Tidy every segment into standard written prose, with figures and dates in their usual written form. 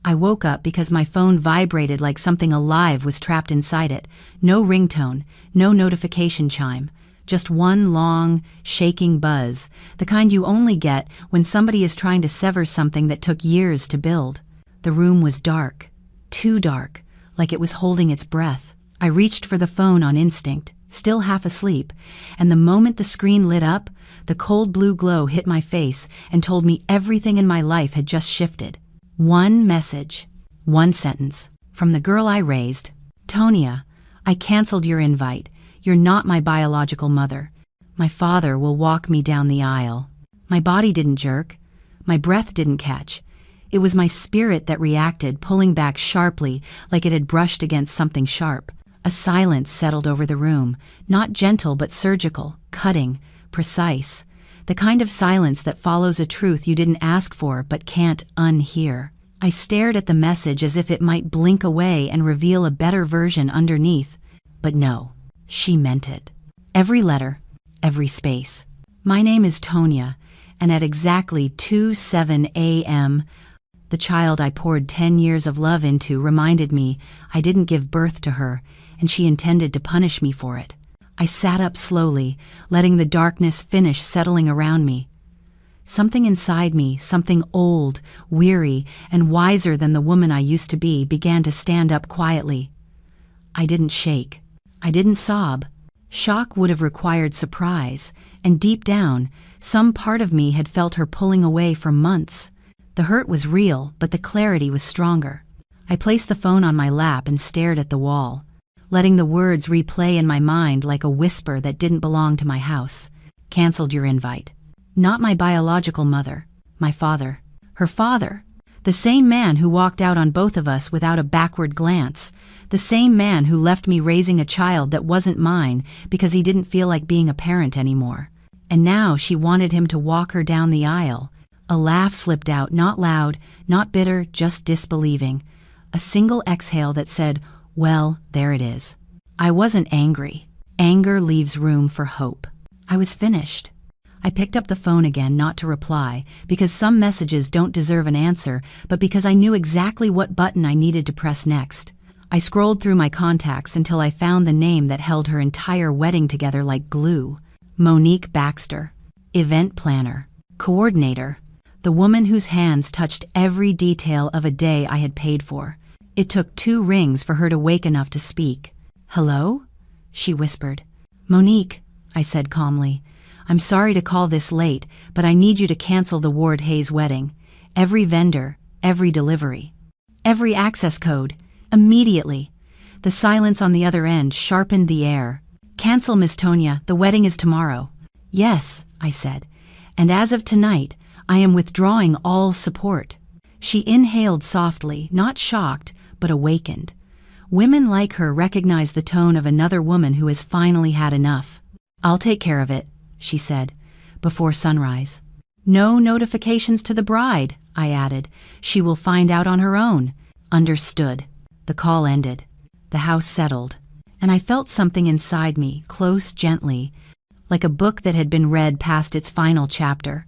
I woke up because my phone vibrated like something alive was trapped inside it. No ringtone, no notification chime. Just one long, shaking buzz, the kind you only get when somebody is trying to sever something that took years to build. The room was dark, too dark, like it was holding its breath. I reached for the phone on instinct, still half asleep, and the moment the screen lit up, the cold blue glow hit my face and told me everything in my life had just shifted. One message, one sentence, from the girl I raised. Tonya, I canceled your invite. You're not my biological mother. My father will walk me down the aisle. My body didn't jerk. My breath didn't catch. It was my spirit that reacted, pulling back sharply like it had brushed against something sharp. A silence settled over the room, not gentle but surgical, cutting, precise. The kind of silence that follows a truth you didn't ask for but can't unhear. I stared at the message as if it might blink away and reveal a better version underneath. But no. She meant it. Every letter, every space. My name is Tonya, and at exactly 2:07 a.m., the child I poured 10 years of love into reminded me I didn't give birth to her, and she intended to punish me for it. I sat up slowly, letting the darkness finish settling around me. Something inside me, something old, weary, and wiser than the woman I used to be, began to stand up quietly. I didn't shake. I didn't sob. Shock would have required surprise, and deep down, some part of me had felt her pulling away for months. The hurt was real, but the clarity was stronger. I placed the phone on my lap and stared at the wall, letting the words replay in my mind like a whisper that didn't belong to my house. Canceled your invite. Not my biological mother, my father. Her father. The same man who walked out on both of us without a backward glance. The same man who left me raising a child that wasn't mine because he didn't feel like being a parent anymore. And now she wanted him to walk her down the aisle. A laugh slipped out, not loud, not bitter, just disbelieving. A single exhale that said, well, there it is. I wasn't angry. Anger leaves room for hope. I was finished. I picked up the phone again, not to reply, because some messages don't deserve an answer, but because I knew exactly what button I needed to press next. I scrolled through my contacts until I found the name that held her entire wedding together like glue. Monique Baxter. Event planner. Coordinator. The woman whose hands touched every detail of a day I had paid for. It took 2 rings for her to wake enough to speak. Hello? She whispered. Monique, I said calmly. I'm sorry to call this late, but I need you to cancel the Ward Hayes wedding. Every vendor, every delivery, every access code, immediately. The silence on the other end sharpened the air. Cancel, Miss Tonya, the wedding is tomorrow. Yes, I said, and as of tonight, I am withdrawing all support. She inhaled softly, not shocked, but awakened. Women like her recognize the tone of another woman who has finally had enough. I'll take care of it, she said, before sunrise. No notifications to the bride, I added. She will find out on her own. Understood. The call ended. The house settled, and I felt something inside me, close, gently, like a book that had been read past its final chapter.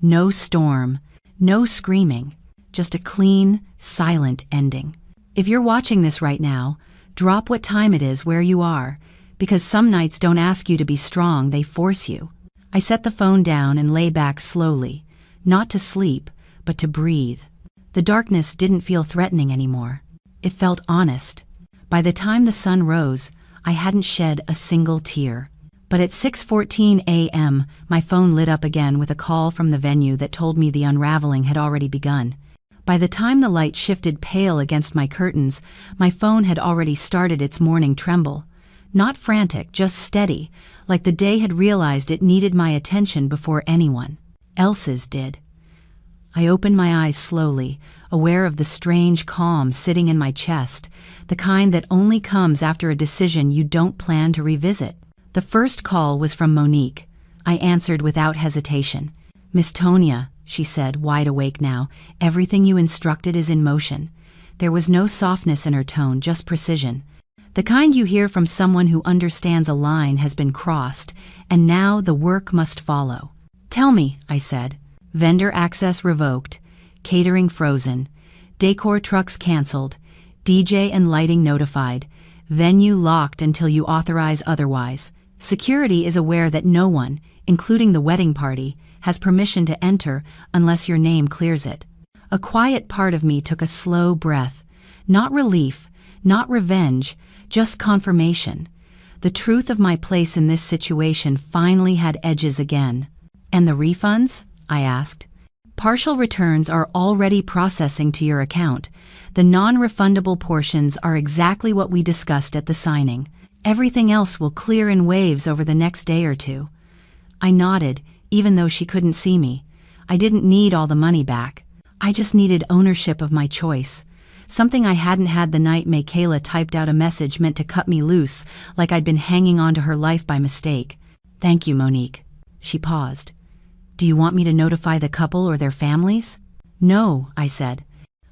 No storm, no screaming, just a clean, silent ending. If you're watching this right now, drop what time it is where you are, because some nights don't ask you to be strong, they force you. I set the phone down and lay back slowly, not to sleep, but to breathe. The darkness didn't feel threatening anymore. It felt honest. By the time the sun rose, I hadn't shed a single tear. But at 6:14 a.m., my phone lit up again with a call from the venue that told me the unraveling had already begun. By the time the light shifted pale against my curtains, my phone had already started its morning tremble. Not frantic, just steady, like the day had realized it needed my attention before anyone else's did. I opened my eyes slowly, aware of the strange calm sitting in my chest, the kind that only comes after a decision you don't plan to revisit. The first call was from Monique. I answered without hesitation. Miss Tonya, she said, wide awake now, everything you instructed is in motion. There was no softness in her tone, just precision. The kind you hear from someone who understands a line has been crossed, and now the work must follow. Tell me, I said. Vendor access revoked, catering frozen, Decor trucks canceled, DJ and lighting notified, venue locked until you authorize otherwise. Security is aware that no one, including the wedding party, has permission to enter unless your name clears it. A quiet part of me took a slow breath. Not relief, not revenge, just confirmation. The truth of my place in this situation finally had edges again. "And the refunds?" I asked. "Partial returns are already processing to your account. The non-refundable portions are exactly what we discussed at the signing. Everything else will clear in waves over the next day or two." I nodded, even though she couldn't see me. I didn't need all the money back. I just needed ownership of my choice. Something I hadn't had the night Michaela typed out a message meant to cut me loose, like I'd been hanging on to her life by mistake. "Thank you, Monique." She paused. "Do you want me to notify the couple or their families?" "No," I said.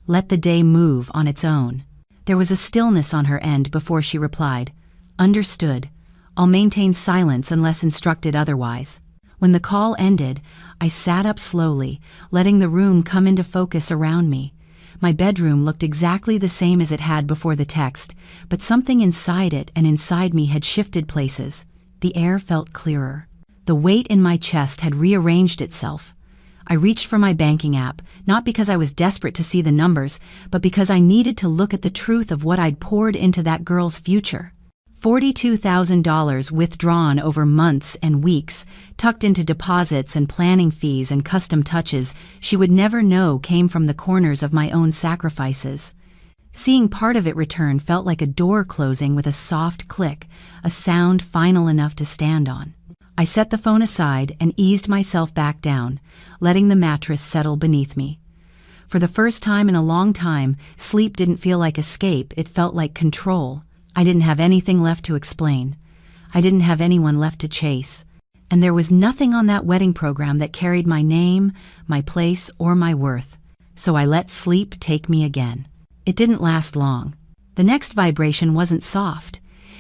"Let the day move on its own." There was a stillness on her end before she replied. "Understood. I'll maintain silence unless instructed otherwise." When the call ended, I sat up slowly, letting the room come into focus around me. My bedroom looked exactly the same as it had before the text, but something inside it and inside me had shifted places. The air felt clearer. The weight in my chest had rearranged itself. I reached for my banking app, not because I was desperate to see the numbers, but because I needed to look at the truth of what I'd poured into that girl's future. $42,000 withdrawn over months and weeks, tucked into deposits and planning fees and custom touches she would never know came from the corners of my own sacrifices. Seeing part of it return felt like a door closing with a soft click, a sound final enough to stand on. I set the phone aside and eased myself back down, letting the mattress settle beneath me. For the first time in a long time, sleep didn't feel like escape, it felt like control. I didn't have anything left to explain. I didn't have anyone left to chase. And there was nothing on that wedding program that carried my name, my place, or my worth. So I let sleep take me again. It didn't last long. The next vibration wasn't soft.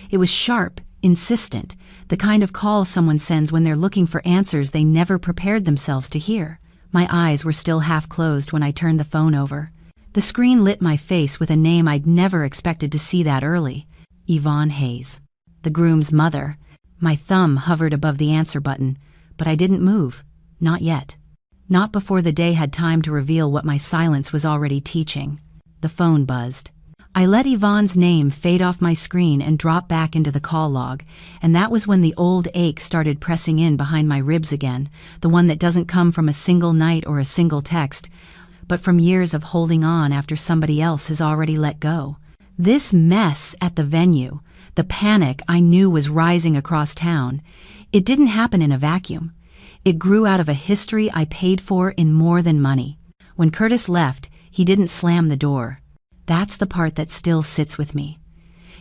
It was sharp, insistent, the kind of call someone sends when they're looking for answers they never prepared themselves to hear. My eyes were still half closed when I turned the phone over. The screen lit my face with a name I'd never expected to see that early. Yvonne Hayes. The groom's mother. My thumb hovered above the answer button, but I didn't move. Not yet. Not before the day had time to reveal what my silence was already teaching. The phone buzzed. I let Yvonne's name fade off my screen and drop back into the call log, and that was when the old ache started pressing in behind my ribs again, the one that doesn't come from a single night or a single text, but from years of holding on after somebody else has already let go. This mess at the venue, the panic I knew was rising across town, it didn't happen in a vacuum. It grew out of a history I paid for in more than money. When Curtis left, he didn't slam the door. That's the part that still sits with me.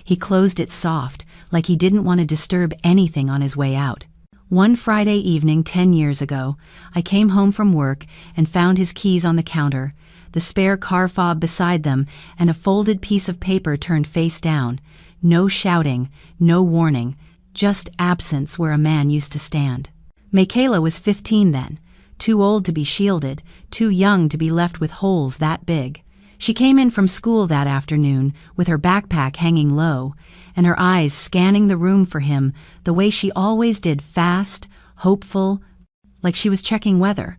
He closed it soft, like he didn't want to disturb anything on his way out. One Friday evening 10 years ago, I came home from work and found his keys on the counter, the spare car fob beside them, and a folded piece of paper turned face down. No shouting, no warning, just absence where a man used to stand. Michaela was 15 then, too old to be shielded, too young to be left with holes that big. She came in from school that afternoon with her backpack hanging low, and her eyes scanning the room for him the way she always did, fast, hopeful, like she was checking weather.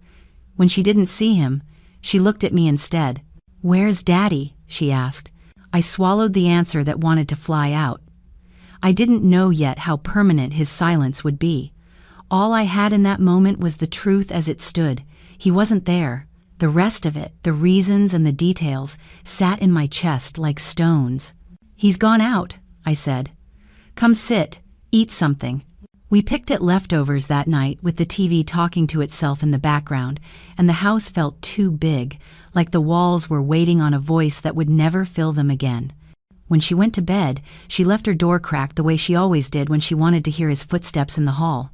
When she didn't see him, she looked at me instead. "Where's Daddy?" she asked. I swallowed the answer that wanted to fly out. I didn't know yet how permanent his silence would be. All I had in that moment was the truth as it stood. He wasn't there. The rest of it, the reasons and the details, sat in my chest like stones. "He's gone out," I said. "Come sit, eat something." We picked at leftovers that night with the TV talking to itself in the background, and the house felt too big, like the walls were waiting on a voice that would never fill them again. When she went to bed, she left her door cracked the way she always did when she wanted to hear his footsteps in the hall.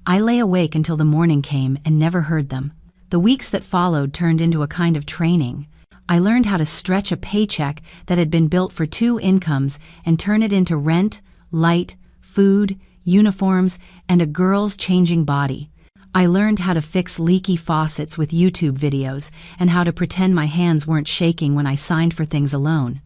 I lay awake until the morning came and never heard them. The weeks that followed turned into a kind of training. I learned how to stretch a paycheck that had been built for 2 incomes and turn it into rent, light, food, uniforms, and a girl's changing body. I learned how to fix leaky faucets with YouTube videos and how to pretend my hands weren't shaking when I signed for things alone.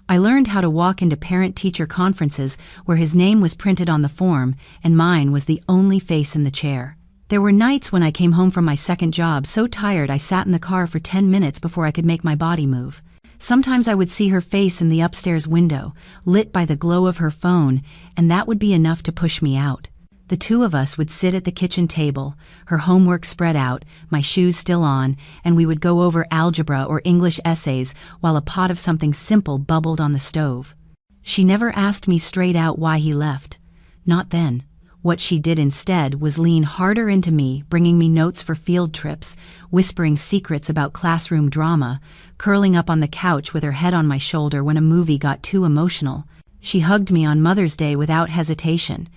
I learned how to walk into parent-teacher conferences where his name was printed on the form and mine was the only face in the chair. There were nights when I came home from my second job so tired I sat in the car for 10 minutes before I could make my body move. Sometimes I would see her face in the upstairs window, lit by the glow of her phone, and that would be enough to push me out. The two of us would sit at the kitchen table, her homework spread out, my shoes still on, and we would go over algebra or English essays while a pot of something simple bubbled on the stove. She never asked me straight out why he left. Not then. What she did instead was lean harder into me, bringing me notes for field trips, whispering secrets about classroom drama, curling up on the couch with her head on my shoulder when a movie got too emotional. She hugged me on Mother's Day without hesitation.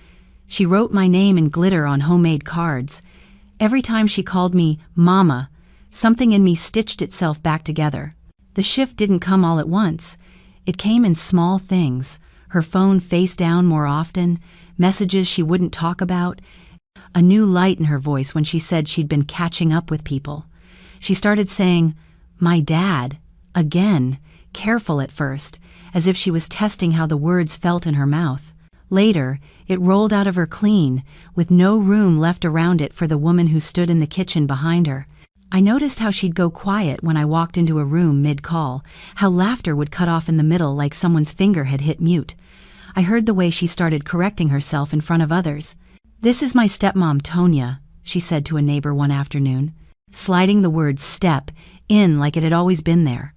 She wrote my name in glitter on homemade cards. Every time she called me Mama, something in me stitched itself back together. The shift didn't come all at once. It came in small things. Her phone face down more often, messages she wouldn't talk about, a new light in her voice when she said she'd been catching up with people. She started saying, "My dad," again, careful at first, as if she was testing how the words felt in her mouth. Later, it rolled out of her clean, with no room left around it for the woman who stood in the kitchen behind her. I noticed how she'd go quiet when I walked into a room mid-call, how laughter would cut off in the middle like someone's finger had hit mute. I heard the way she started correcting herself in front of others. "This is my stepmom, Tonya," she said to a neighbor one afternoon, sliding the word step in like it had always been there.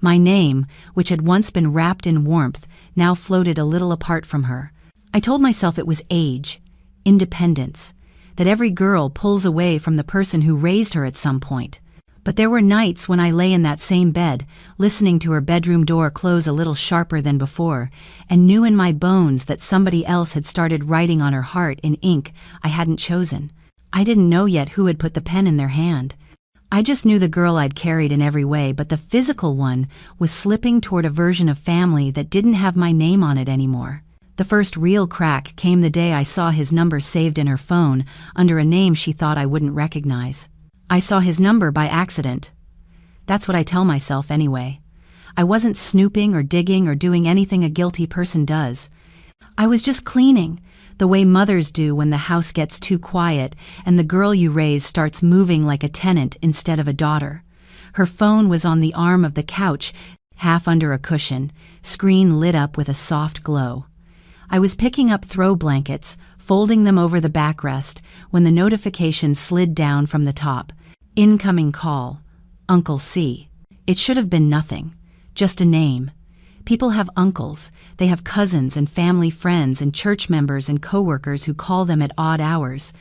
My name, which had once been wrapped in warmth, now floated a little apart from her. I told myself it was age, independence, that every girl pulls away from the person who raised her at some point. But there were nights when I lay in that same bed, listening to her bedroom door close a little sharper than before, and knew in my bones that somebody else had started writing on her heart in ink I hadn't chosen. I didn't know yet who had put the pen in their hand. I just knew the girl I'd carried in every way, but the physical one was slipping toward a version of family that didn't have my name on it anymore. The first real crack came the day I saw his number saved in her phone under a name she thought I wouldn't recognize. I saw his number by accident. That's what I tell myself anyway. I wasn't snooping or digging or doing anything a guilty person does. I was just cleaning, the way mothers do when the house gets too quiet and the girl you raise starts moving like a tenant instead of a daughter. Her phone was on the arm of the couch, half under a cushion, screen lit up with a soft glow. I was picking up throw blankets, folding them over the backrest, when the notification slid down from the top. Incoming call. Uncle C. It should have been nothing. Just a name. People have uncles. They have cousins and family friends and church members and coworkers who call them at odd hours.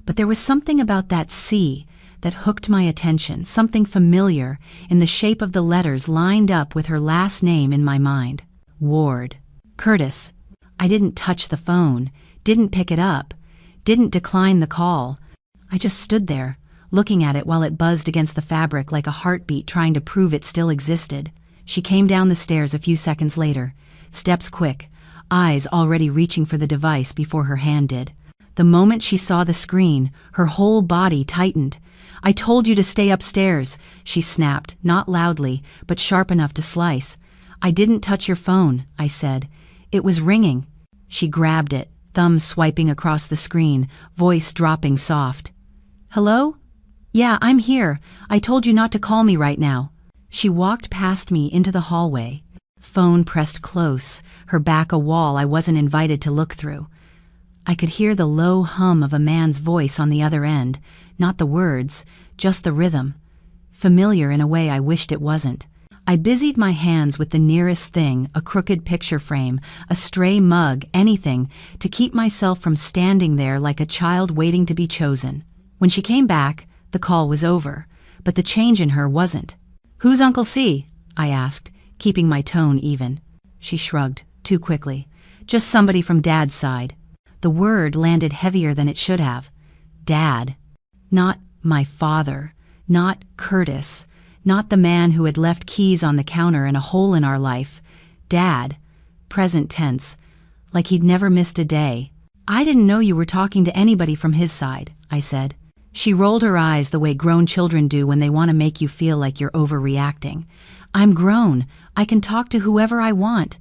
But there was something about that C that hooked my attention, something familiar in the shape of the letters lined up with her last name in my mind. Ward. Curtis. I didn't touch the phone, didn't pick it up, didn't decline the call. I just stood there, looking at it while it buzzed against the fabric like a heartbeat trying to prove it still existed. She came down the stairs a few seconds later, steps quick, eyes already reaching for the device before her hand did. The moment she saw the screen, her whole body tightened. "I told you to stay upstairs," she snapped, not loudly, but sharp enough to slice. "I didn't touch your phone," I said. "It was ringing." She grabbed it, thumb swiping across the screen, voice dropping soft. "Hello? Yeah, I'm here. I told you not to call me right now." She walked past me into the hallway. Phone pressed close, her back a wall I wasn't invited to look through. I could hear the low hum of a man's voice on the other end, not the words, just the rhythm. Familiar in a way I wished it wasn't. I busied my hands with the nearest thing, a crooked picture frame, a stray mug, anything, to keep myself from standing there like a child waiting to be chosen. When she came back, the call was over, but the change in her wasn't. "Who's Uncle C?" I asked, keeping my tone even. She shrugged, too quickly. "Just somebody from Dad's side." The word landed heavier than it should have. Dad. Not my father. Not Curtis. Not the man who had left keys on the counter and a hole in our life. Dad. Present tense. Like he'd never missed a day. "I didn't know you were talking to anybody from his side," I said. She rolled her eyes the way grown children do when they want to make you feel like you're overreacting. I'm grown. I can talk to whoever I want.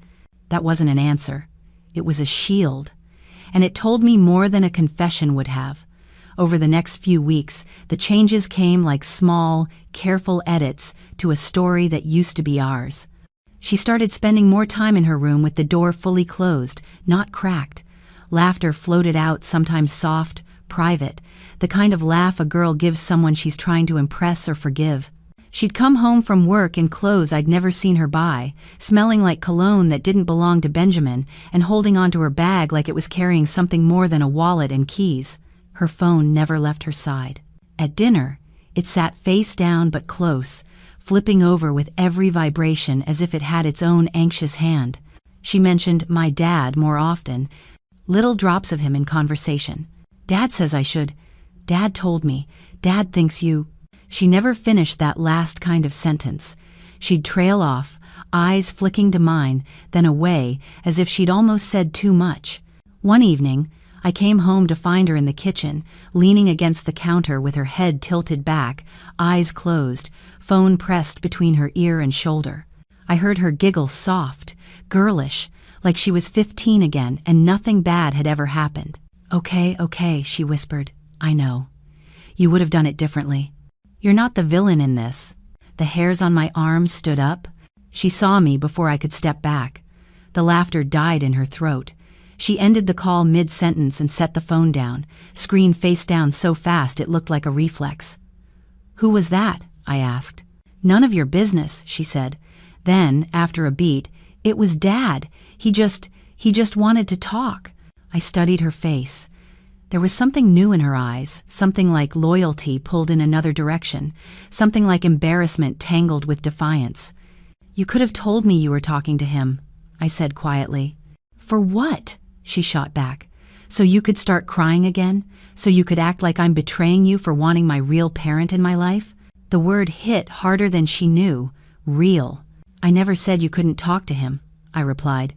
That wasn't an answer. It was a shield. And it told me more than a confession would have. Over the next few weeks, the changes came like small, careful edits to a story that used to be ours. She started spending more time in her room with the door fully closed, not cracked. Laughter floated out, sometimes soft, private, the kind of laugh a girl gives someone she's trying to impress or forgive. She'd come home from work in clothes I'd never seen her buy, smelling like cologne that didn't belong to Benjamin, and holding onto her bag like it was carrying something more than a wallet and keys. Her phone never left her side. At dinner, it sat face down but close, flipping over with every vibration as if it had its own anxious hand. She mentioned my dad more often, little drops of him in conversation. Dad says I should. Dad told me. Dad thinks you. She never finished that last kind of sentence. She'd trail off, eyes flicking to mine, then away, as if she'd almost said too much. One evening, I came home to find her in the kitchen, leaning against the counter with her head tilted back, eyes closed, phone pressed between her ear and shoulder. I heard her giggle soft, girlish, like she was 15 again and nothing bad had ever happened. Okay, she whispered. I know. You would have done it differently. You're not the villain in this. The hairs on my arms stood up. She saw me before I could step back. The laughter died in her throat. She ended the call mid-sentence and set the phone down, screen face down so fast it looked like a reflex. Who was that? I asked. None of your business, she said. Then, after a beat, it was Dad. He just wanted to talk. I studied her face. There was something new in her eyes, something like loyalty pulled in another direction, something like embarrassment tangled with defiance. You could have told me you were talking to him, I said quietly. For what? She shot back. So you could start crying again? So you could act like I'm betraying you for wanting my real parent in my life? The word hit harder than she knew. Real. I never said you couldn't talk to him, I replied.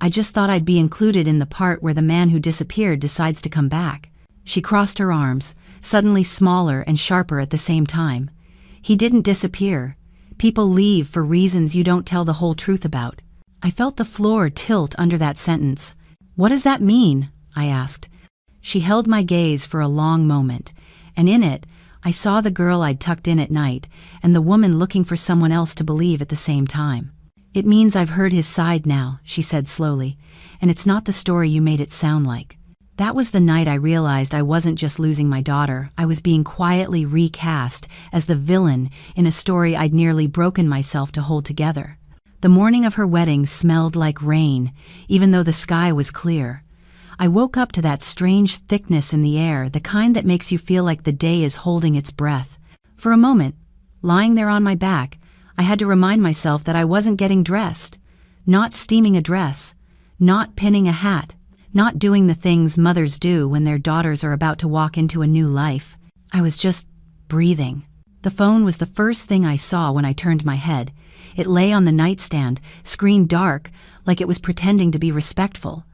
I just thought I'd be included in the part where the man who disappeared decides to come back. She crossed her arms, suddenly smaller and sharper at the same time. He didn't disappear. People leave for reasons you don't tell the whole truth about. I felt the floor tilt under that sentence. What does that mean? I asked. She held my gaze for a long moment, and in it, I saw the girl I'd tucked in at night and the woman looking for someone else to believe at the same time. It means I've heard his side now, she said slowly, and it's not the story you made it sound like. That was the night I realized I wasn't just losing my daughter, I was being quietly recast as the villain in a story I'd nearly broken myself to hold together. The morning of her wedding smelled like rain, even though the sky was clear. I woke up to that strange thickness in the air, the kind that makes you feel like the day is holding its breath. For a moment, lying there on my back, I had to remind myself that I wasn't getting dressed, not steaming a dress, not pinning a hat, not doing the things mothers do when their daughters are about to walk into a new life. I was just breathing. The phone was the first thing I saw when I turned my head. It lay on the nightstand, screen dark, like it was pretending to be respectful.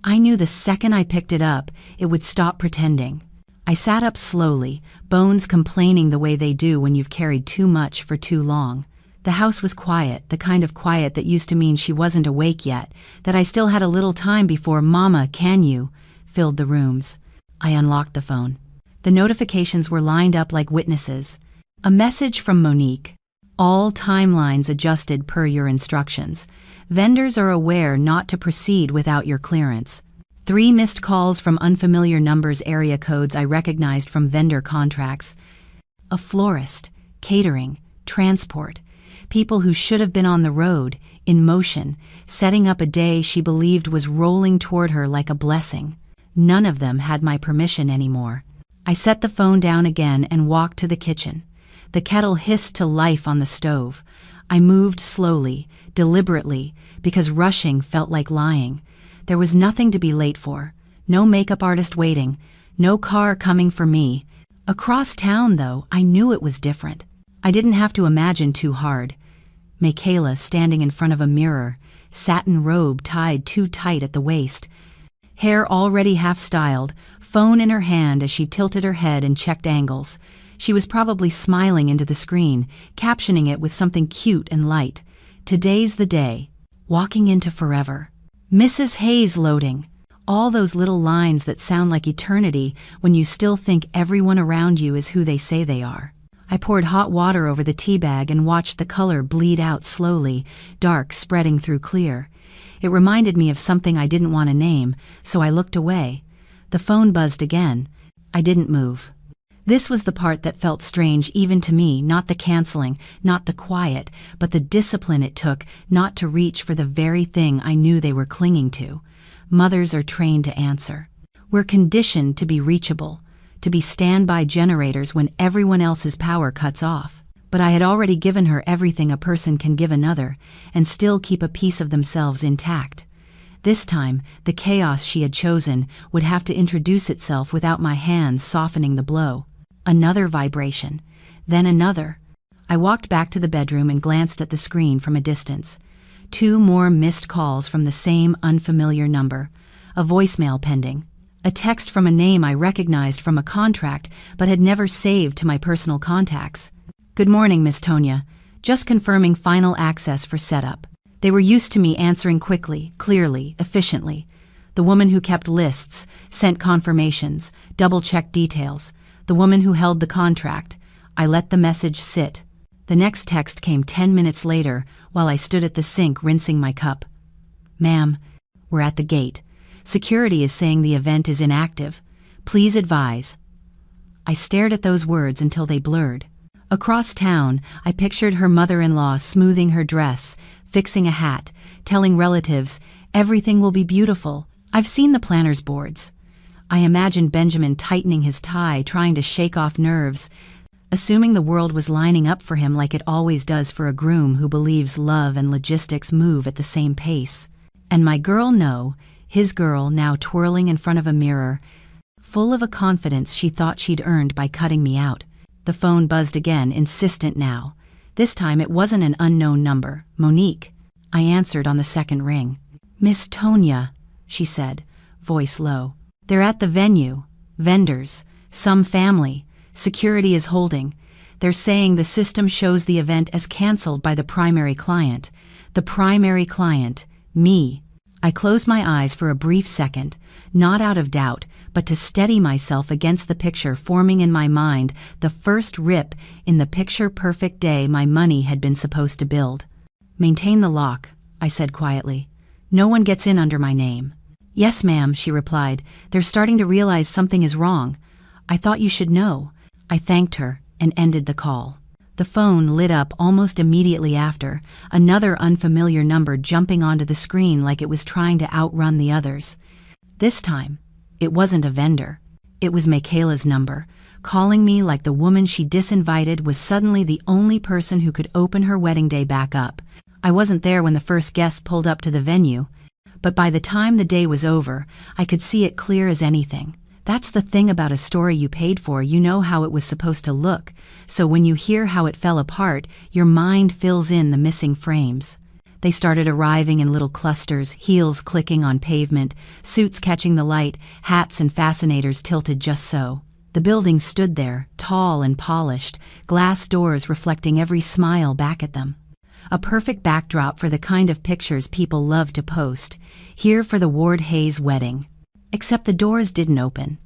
I knew the second I picked it up, it would stop pretending. I sat up slowly, bones complaining the way they do when you've carried too much for too long. The house was quiet, the kind of quiet that used to mean she wasn't awake yet, that I still had a little time before "Mama, can you?" filled the rooms. I unlocked the phone. The notifications were lined up like witnesses. A message from Monique. All timelines adjusted per your instructions. Vendors are aware not to proceed without your clearance. 3 missed calls from unfamiliar numbers, area codes I recognized from vendor contracts. A florist, catering, transport. People who should have been on the road, in motion, setting up a day she believed was rolling toward her like a blessing. None of them had my permission anymore. I set the phone down again and walked to the kitchen. The kettle hissed to life on the stove. I moved slowly, deliberately, because rushing felt like lying. There was nothing to be late for. No makeup artist waiting. No car coming for me. Across town, though, I knew it was different. I didn't have to imagine too hard. Michaela standing in front of a mirror, satin robe tied too tight at the waist. hair already half-styled, phone in her hand as she tilted her head and checked angles. She was probably smiling into the screen, captioning it with something cute and light. "Today's the day. Walking into forever. Mrs. Hayes loading." All those little lines that sound like eternity when you still think everyone around you is who they say they are. I poured hot water over the tea bag and watched the color bleed out slowly, dark spreading through clear. It reminded me of something I didn't want to name, so I looked away. The phone buzzed again. I didn't move. This was the part that felt strange even to me, not the canceling, not the quiet, but the discipline it took not to reach for the very thing I knew they were clinging to. Mothers are trained to answer. We're conditioned to be reachable, to be standby generators when everyone else's power cuts off. But I had already given her everything a person can give another, and still keep a piece of themselves intact. This time, the chaos she had chosen would have to introduce itself without my hands softening the blow. Another vibration, then another. I walked back to the bedroom and glanced at the screen from a distance. 2 more missed calls from the same unfamiliar number. A voicemail pending. A text from a name I recognized from a contract but had never saved to my personal contacts. "Good morning, Miss Tonya. Just confirming final access for setup." They were used to me answering quickly, clearly, efficiently. The woman who kept lists, sent confirmations, double-checked details. The woman who held the contract. I let the message sit. The next text came 10 minutes later while I stood at the sink rinsing my cup. "Ma'am, we're at the gate. Security is saying the event is inactive. Please advise." I stared at those words until they blurred. Across town, I pictured her mother-in-law smoothing her dress, fixing a hat, telling relatives, "Everything will be beautiful. I've seen the planner's boards." I imagined Benjamin tightening his tie, trying to shake off nerves, assuming the world was lining up for him like it always does for a groom who believes love and logistics move at the same pace. And my girl, no, his girl, now twirling in front of a mirror, full of a confidence she thought she'd earned by cutting me out. The phone buzzed again, insistent now. This time it wasn't an unknown number, Monique. I answered on the second ring. "Miss Tonya," she said, voice low. "They're at the venue. Vendors. Some family. Security is holding. They're saying the system shows the event as canceled by the primary client. The primary client, me." I closed my eyes for a brief second, not out of doubt, but to steady myself against the picture forming in my mind, the first rip in the picture-perfect day my money had been supposed to build. "Maintain the lock," I said quietly. "No one gets in under my name." "Yes, ma'am," she replied. "They're starting to realize something is wrong. I thought you should know." I thanked her and ended the call. The phone lit up almost immediately after, another unfamiliar number jumping onto the screen like it was trying to outrun the others. This time, it wasn't a vendor. It was Michaela's number, calling me like the woman she disinvited was suddenly the only person who could open her wedding day back up. I wasn't there when the first guests pulled up to the venue, but by the time the day was over, I could see it clear as anything. That's the thing about a story you paid for, you know how it was supposed to look, so when you hear how it fell apart, your mind fills in the missing frames. They started arriving in little clusters, heels clicking on pavement, suits catching the light, hats and fascinators tilted just so. The building stood there, tall and polished, glass doors reflecting every smile back at them. A perfect backdrop for the kind of pictures people love to post, here for the Ward Hayes wedding. Except the doors didn't open.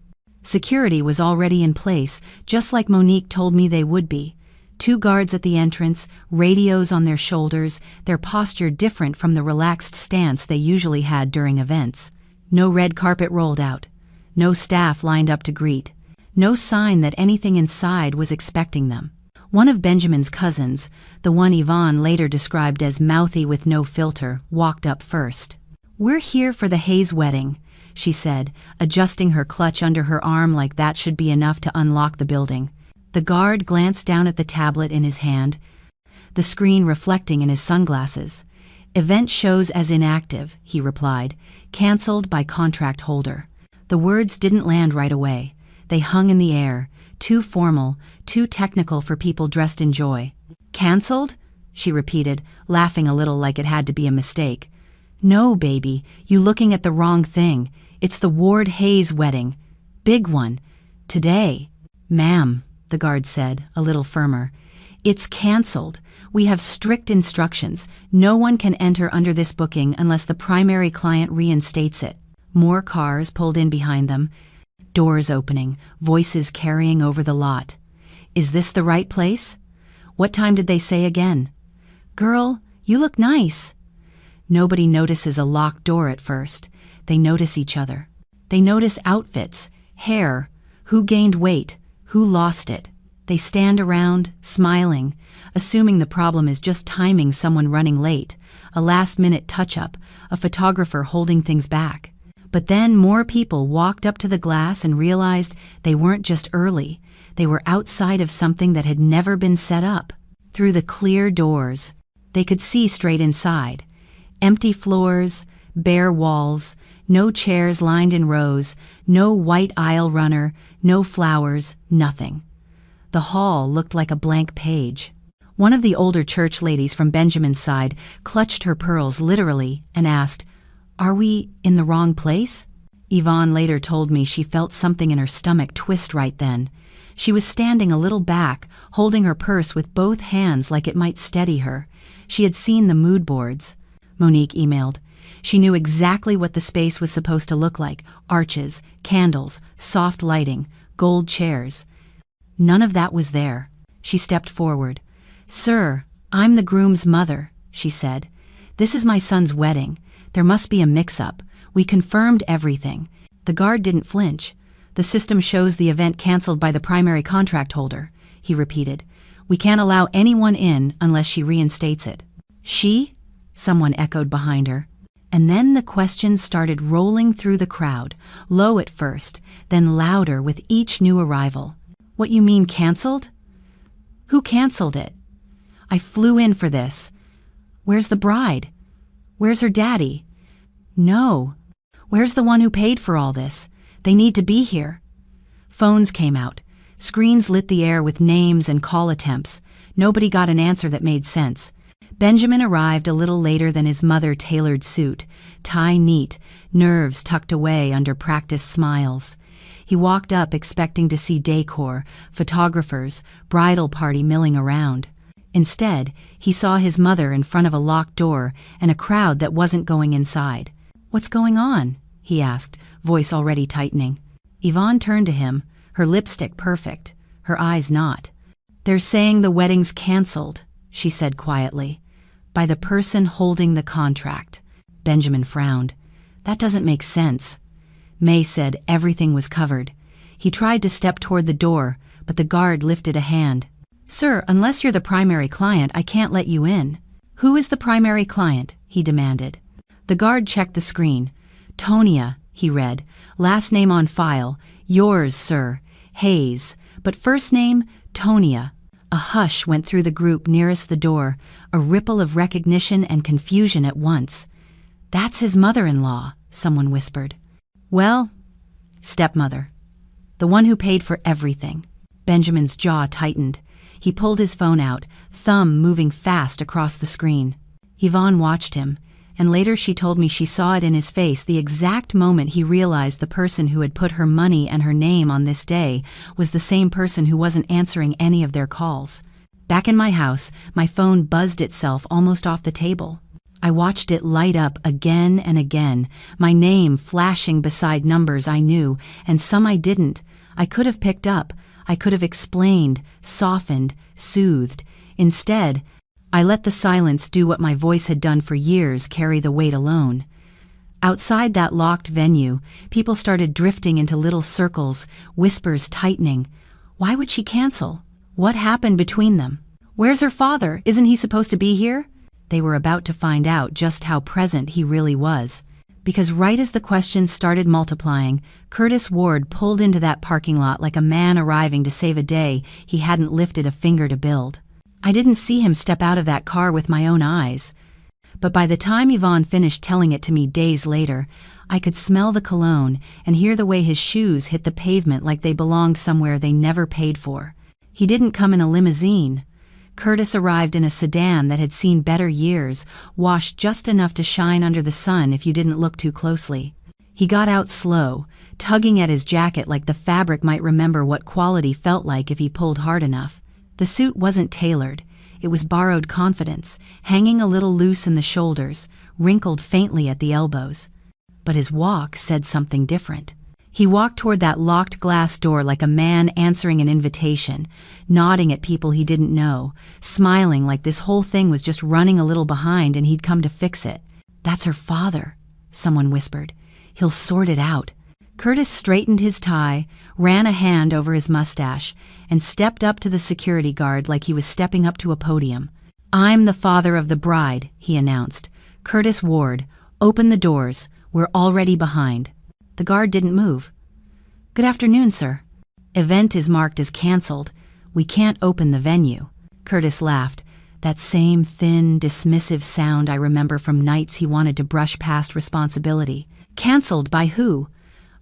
Security was already in place, just like Monique told me they would be. 2 guards at the entrance, radios on their shoulders, their posture different from the relaxed stance they usually had during events. No red carpet rolled out. No staff lined up to greet. No sign that anything inside was expecting them. One of Benjamin's cousins, the one Yvonne later described as mouthy with no filter, walked up first. "We're here for the Hayes wedding," she said, adjusting her clutch under her arm like that should be enough to unlock the building. The guard glanced down at the tablet in his hand, the screen reflecting in his sunglasses. "Event shows as inactive," he replied, "canceled by contract holder." The words didn't land right away. They hung in the air, too formal, too technical for people dressed in joy. "Canceled?" she repeated, laughing a little like it had to be a mistake. "No, baby, you looking at the wrong thing. It's the Ward Hayes wedding. Big one. Today. Ma'am, the guard said, a little firmer. It's cancelled. We have strict instructions. No one can enter under this booking unless the primary client reinstates it. More cars pulled in behind them. Doors opening, voices carrying over the lot. Is this the right place? What time did they say again? Girl, you look nice. Nobody notices a locked door at first. They notice each other. They notice outfits, hair, who gained weight, who lost it. They stand around, smiling, assuming the problem is just timing someone running late, a last-minute touch-up, a photographer holding things back. But then more people walked up to the glass and realized they weren't just early. They were outside of something that had never been set up. Through the clear doors, they could see straight inside. Empty floors, bare walls, no chairs lined in rows, no white aisle runner, no flowers, nothing. The hall looked like a blank page. One of the older church ladies from Benjamin's side clutched her pearls literally and asked, "Are we in the wrong place?" Yvonne later told me she felt something in her stomach twist right then. She was standing a little back, holding her purse with both hands like it might steady her. She had seen the mood boards. Monique emailed. She knew exactly what the space was supposed to look like: arches, candles, soft lighting, gold chairs. None of that was there. She stepped forward. "Sir, I'm the groom's mother," she said. "This is my son's wedding. There must be a mix-up. We confirmed everything." The guard didn't flinch. "The system shows the event canceled by the primary contract holder," he repeated. "We can't allow anyone in unless she reinstates it." "She?" someone echoed behind her. And then the questions started rolling through the crowd, low at first, then louder with each new arrival. "What you mean canceled? Who canceled it? I flew in for this. Where's the bride? Where's her daddy? No. Where's the one who paid for all this? They need to be here." Phones came out. Screens lit the air with names and call attempts. Nobody got an answer that made sense. Benjamin arrived a little later than his mother-tailored suit, tie neat, nerves tucked away under practiced smiles. He walked up expecting to see decor, photographers, bridal party milling around. Instead, he saw his mother in front of a locked door and a crowd that wasn't going inside. "What's going on?" he asked, voice already tightening. Yvonne turned to him, her lipstick perfect, her eyes not. "They're saying the wedding's canceled," she said quietly, "by the person holding the contract." Benjamin frowned. "That doesn't make sense." May said everything was covered. He tried to step toward the door, but the guard lifted a hand. "Sir, unless you're the primary client, I can't let you in." "Who is the primary client?" he demanded. The guard checked the screen. "Tonia," he read. "Last name on file. Yours, sir. Hayes. But first name, Tonia." A hush went through the group nearest the door, a ripple of recognition and confusion at once. "That's his mother-in-law," someone whispered. "Well, stepmother. The one who paid for everything." Benjamin's jaw tightened. He pulled his phone out, thumb moving fast across the screen. Yvonne watched him, and later she told me she saw it in his face the exact moment he realized the person who had put her money and her name on this day was the same person who wasn't answering any of their calls. Back in my house, my phone buzzed itself almost off the table. I watched it light up again and again, my name flashing beside numbers I knew, and some I didn't. I could have picked up. I could have explained, softened, soothed. Instead, I let the silence do what my voice had done for years, carry the weight alone. Outside that locked venue, people started drifting into little circles, whispers tightening. Why would she cancel? What happened between them? Where's her father? Isn't he supposed to be here? They were about to find out just how present he really was. Because right as the questions started multiplying, Curtis Ward pulled into that parking lot like a man arriving to save a day he hadn't lifted a finger to build. I didn't see him step out of that car with my own eyes. But by the time Yvonne finished telling it to me days later, I could smell the cologne and hear the way his shoes hit the pavement like they belonged somewhere they never paid for. He didn't come in a limousine. Curtis arrived in a sedan that had seen better years, washed just enough to shine under the sun if you didn't look too closely. He got out slow, tugging at his jacket like the fabric might remember what quality felt like if he pulled hard enough. The suit wasn't tailored. It was borrowed confidence, hanging a little loose in the shoulders, wrinkled faintly at the elbows. But his walk said something different. He walked toward that locked glass door like a man answering an invitation, nodding at people he didn't know, smiling like this whole thing was just running a little behind and he'd come to fix it. "That's her father," someone whispered. "He'll sort it out." Curtis straightened his tie, ran a hand over his mustache, and stepped up to the security guard like he was stepping up to a podium. "I'm the father of the bride," he announced. "Curtis Ward, open the doors. We're already behind." The guard didn't move. "Good afternoon, sir. Event is marked as canceled. We can't open the venue." Curtis laughed, that same thin, dismissive sound I remember from nights he wanted to brush past responsibility. "Canceled by who?"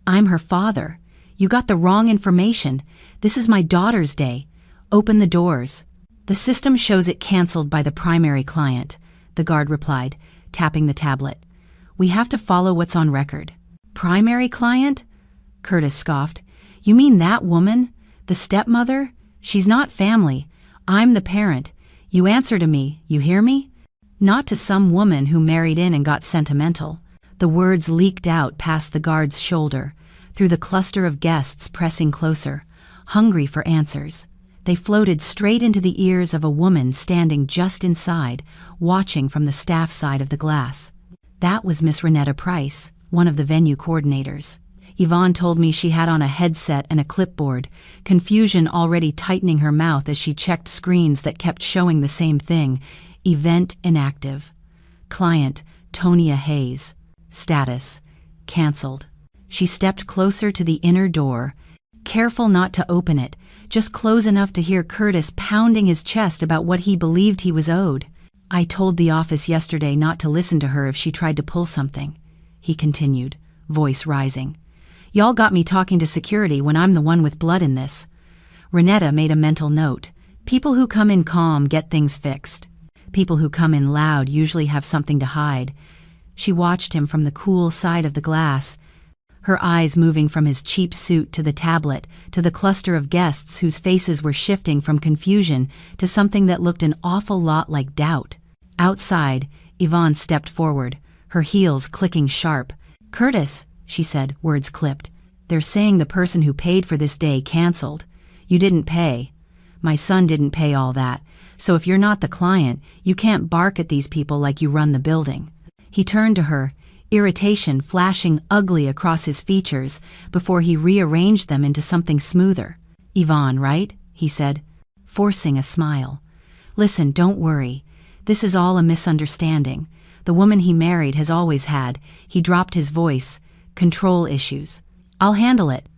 "I'm her father. You got the wrong information. This is my daughter's day. Open the doors." "The system shows it canceled by the primary client," the guard replied, tapping the tablet. "We have to follow what's on record." "Primary client?" Curtis scoffed. "You mean that woman? The stepmother? She's not family. I'm the parent. You answer to me, you hear me? Not to some woman who married in and got sentimental." The words leaked out past the guard's shoulder, through the cluster of guests pressing closer, hungry for answers. They floated straight into the ears of a woman standing just inside, watching from the staff side of the glass. That was Miss Renetta Price, one of the venue coordinators. Yvonne told me she had on a headset and a clipboard, confusion already tightening her mouth as she checked screens that kept showing the same thing: event inactive. Client, Tonia Hayes. Status, canceled. She stepped closer to the inner door, careful not to open it, just close enough to hear Curtis pounding his chest about what he believed he was owed. "I told the office yesterday not to listen to her if she tried to pull something," he continued, voice rising. "Y'all got me talking to security when I'm the one with blood in this." Renetta made a mental note. People who come in calm get things fixed. People who come in loud usually have something to hide. She watched him from the cool side of the glass, her eyes moving from his cheap suit to the tablet, to the cluster of guests whose faces were shifting from confusion to something that looked an awful lot like doubt. Outside, Yvonne stepped forward, her heels clicking sharp. "Curtis," she said, words clipped, "they're saying the person who paid for this day canceled. You didn't pay. My son didn't pay all that, so if you're not the client, you can't bark at these people like you run the building." He turned to her, irritation flashing ugly across his features before he rearranged them into something smoother. "Yvonne, right?" he said, forcing a smile. "Listen, don't worry. This is all a misunderstanding. The woman he married has always had," he dropped his voice, "control issues. I'll handle it."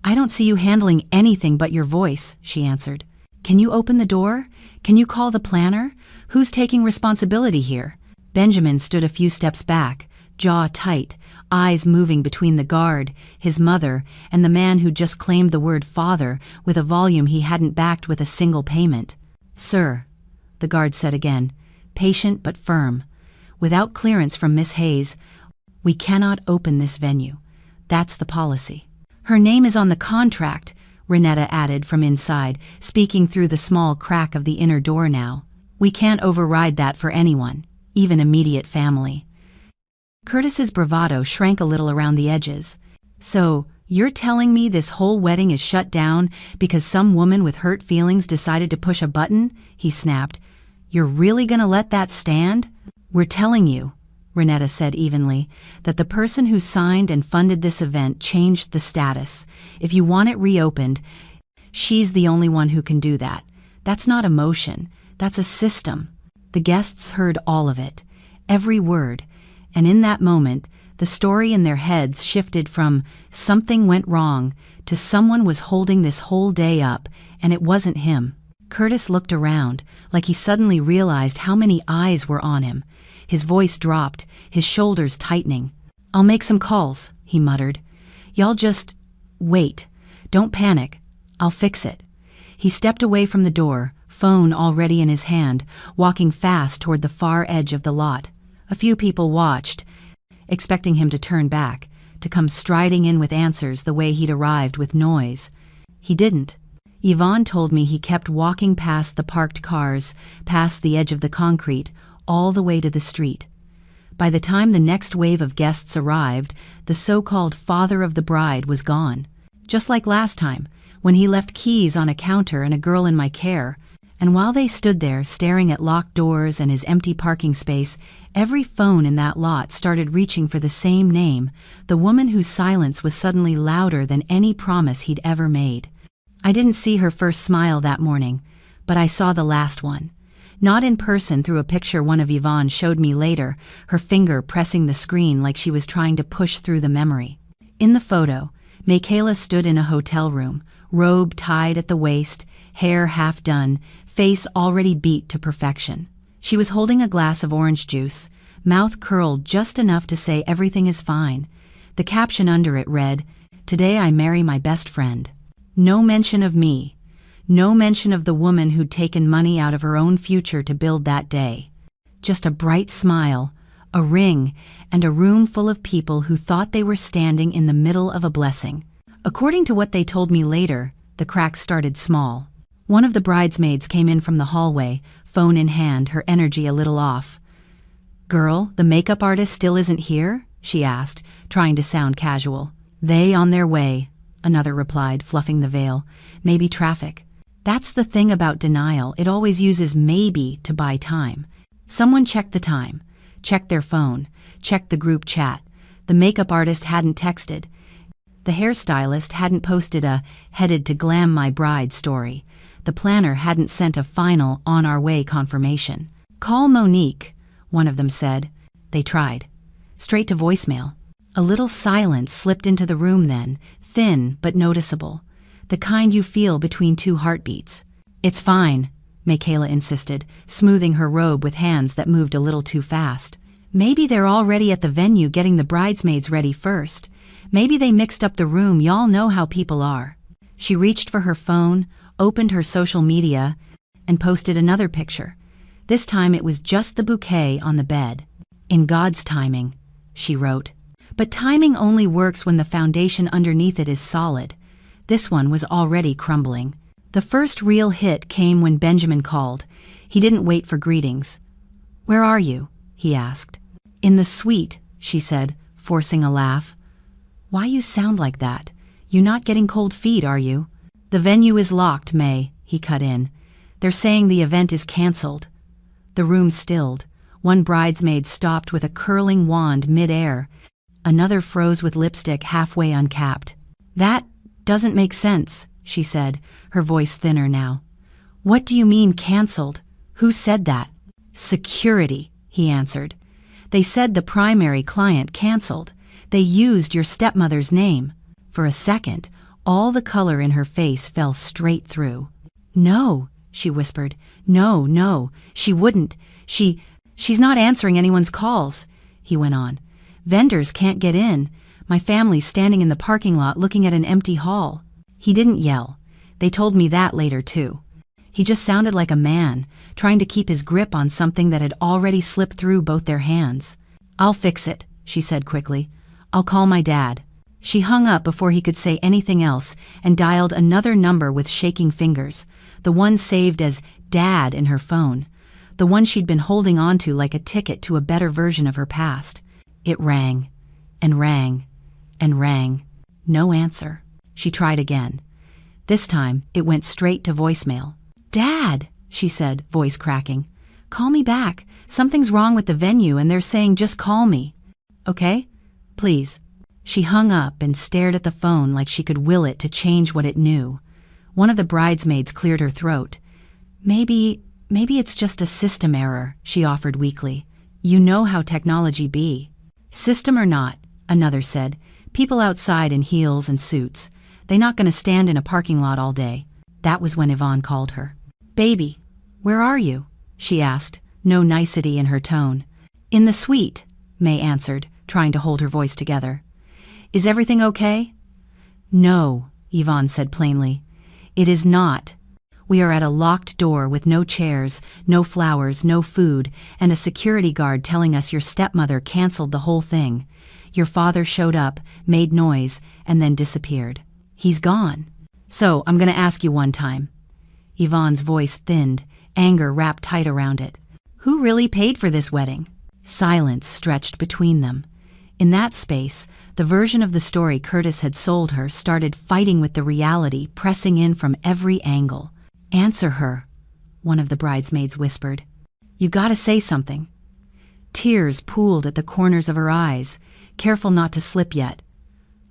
"I don't see you handling anything but your voice," she answered. "Can you open the door? Can you call the planner? Who's taking responsibility here?" Benjamin stood a few steps back, jaw tight, eyes moving between the guard, his mother, and the man who just claimed the word father with a volume he hadn't backed with a single payment. "Sir," the guard said again, patient but firm, "without clearance from Miss Hayes, we cannot open this venue. That's the policy." "Her name is on the contract," Renetta added from inside, speaking through the small crack of the inner door now. "We can't override that for anyone, even immediate family." Curtis's bravado shrank a little around the edges. "So, you're telling me this whole wedding is shut down because some woman with hurt feelings decided to push a button?" he snapped. "You're really gonna let that stand?" "We're telling you," Renetta said evenly, "that the person who signed and funded this event changed the status. If you want it reopened, she's the only one who can do that. That's not emotion, that's a system." The guests heard all of it, every word, and in that moment, the story in their heads shifted from "something went wrong" to "someone was holding this whole day up, and it wasn't him." Curtis looked around, like he suddenly realized how many eyes were on him. His voice dropped, his shoulders tightening. "I'll make some calls," he muttered. "Y'all just wait. Don't panic. I'll fix it." He stepped away from the door, phone already in his hand, walking fast toward the far edge of the lot. A few people watched, expecting him to turn back, to come striding in with answers the way he'd arrived with noise. He didn't. Yvonne told me he kept walking past the parked cars, past the edge of the concrete, all the way to the street. By the time the next wave of guests arrived, the so-called father of the bride was gone. Just like last time, when he left keys on a counter and a girl in my care. And while they stood there staring at locked doors and his empty parking space, every phone in that lot started reaching for the same name, the woman whose silence was suddenly louder than any promise he'd ever made. I didn't see her first smile that morning, but I saw the last one. Not in person, through a picture one of Yvonne showed me later, her finger pressing the screen like she was trying to push through the memory. In the photo, Michaela stood in a hotel room, robe tied at the waist, hair half done, face already beat to perfection. She was holding a glass of orange juice, mouth curled just enough to say everything is fine. The caption under it read, "Today I marry my best friend." No mention of me. No mention of the woman who'd taken money out of her own future to build that day. Just a bright smile, a ring, and a room full of people who thought they were standing in the middle of a blessing. According to what they told me later, the cracks started small. One of the bridesmaids came in from the hallway, phone in hand, her energy a little off. "Girl, the makeup artist still isn't here?" she asked, trying to sound casual. "They on their way," another replied, fluffing the veil. "Maybe traffic." That's the thing about denial, it always uses maybe to buy time. Someone checked the time, checked their phone, checked the group chat. The makeup artist hadn't texted. The hairstylist hadn't posted a "headed to glam my bride" story. The planner hadn't sent a final on our way confirmation. "Call Monique," one of them said. They tried. Straight to voicemail. A little silence slipped into the room then, thin but noticeable. The kind you feel between two heartbeats. "It's fine," Michaela insisted, smoothing her robe with hands that moved a little too fast. "Maybe they're already at the venue getting the bridesmaids ready first. Maybe they mixed up the room, y'all know how people are." She reached for her phone, opened her social media, and posted another picture. This time it was just the bouquet on the bed. "In God's timing," she wrote. But timing only works when the foundation underneath it is solid. This one was already crumbling. The first real hit came when Benjamin called. He didn't wait for greetings. "Where are you?" he asked. "In the suite," she said, forcing a laugh. "Why you sound like that? You not getting cold feet, are you?" "The venue is locked, May," he cut in. "They're saying the event is canceled." The room stilled. One bridesmaid stopped with a curling wand mid-air. Another froze with lipstick halfway uncapped. "That doesn't make sense," she said, her voice thinner now. "What do you mean canceled? Who said that?" "Security," he answered. "They said the primary client canceled. They used your stepmother's name." For a second, all the color in her face fell straight through. "No," she whispered. No, she wouldn't. She's not answering anyone's calls," he went on. "Vendors can't get in. My family's standing in the parking lot looking at an empty hall." He didn't yell. They told me that later too. He just sounded like a man, trying to keep his grip on something that had already slipped through both their hands. "I'll fix it," she said quickly. "I'll call my dad." She hung up before he could say anything else and dialed another number with shaking fingers, the one saved as Dad in her phone, the one she'd been holding onto like a ticket to a better version of her past. It rang, and rang, and rang. No answer. She tried again. This time, it went straight to voicemail. "Dad," she said, voice cracking. "Call me back. Something's wrong with the venue and they're saying just call me." "Okay? Please." She hung up and stared at the phone like she could will it to change what it knew. One of the bridesmaids cleared her throat. Maybe it's just a system error," she offered weakly. "You know how technology be." "System or not," another said. "People outside in heels and suits. They not gonna stand in a parking lot all day." That was when Yvonne called her. "Baby, where are you?" she asked, no nicety in her tone. "In the suite," May answered, trying to hold her voice together. "Is everything okay?" "No," Yvonne said plainly. "It is not. We are at a locked door with no chairs, no flowers, no food, and a security guard telling us your stepmother canceled the whole thing. Your father showed up, made noise, and then disappeared. He's gone. So, I'm gonna ask you one time." Yvonne's voice thinned, anger wrapped tight around it. "Who really paid for this wedding?" Silence stretched between them. In that space, the version of the story Curtis had sold her started fighting with the reality, pressing in from every angle. "Answer her," one of the bridesmaids whispered. "You gotta say something." Tears pooled at the corners of her eyes, careful not to slip yet.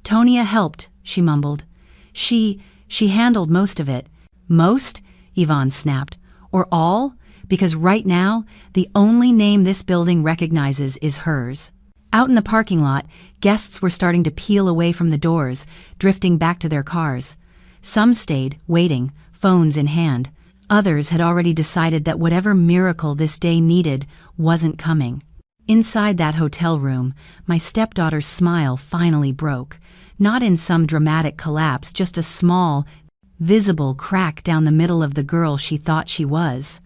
"Tonia helped," she mumbled. She handled most of it." "Most?" Yvonne snapped. "Or all? Because right now, the only name this building recognizes is hers." Out in the parking lot, guests were starting to peel away from the doors, drifting back to their cars. Some stayed, waiting, phones in hand. Others had already decided that whatever miracle this day needed wasn't coming. Inside that hotel room, my stepdaughter's smile finally broke. Not in some dramatic collapse, just a small, visible crack down the middle of the girl she thought she was.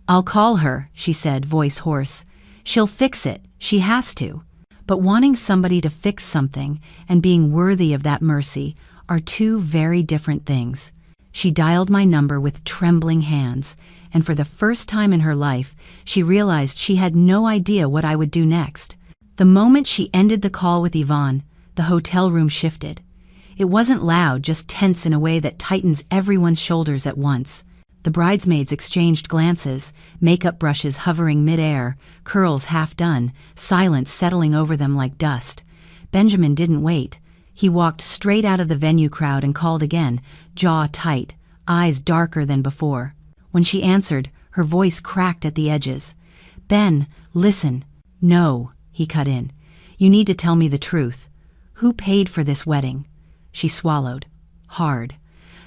"I'll call her," she said, voice hoarse. "She'll fix it. She has to." But wanting somebody to fix something and being worthy of that mercy are two very different things. She dialed my number with trembling hands, and for the first time in her life, she realized she had no idea what I would do next. The moment she ended the call with Yvonne, the hotel room shifted. It wasn't loud, just tense in a way that tightens everyone's shoulders at once. The bridesmaids exchanged glances, makeup brushes hovering mid-air, curls half done, silence settling over them like dust. Benjamin didn't wait. He walked straight out of the venue crowd and called again, jaw tight, eyes darker than before. When she answered, her voice cracked at the edges. "Ben, listen." "No," he cut in. "You need to tell me the truth. Who paid for this wedding?" She swallowed. Hard.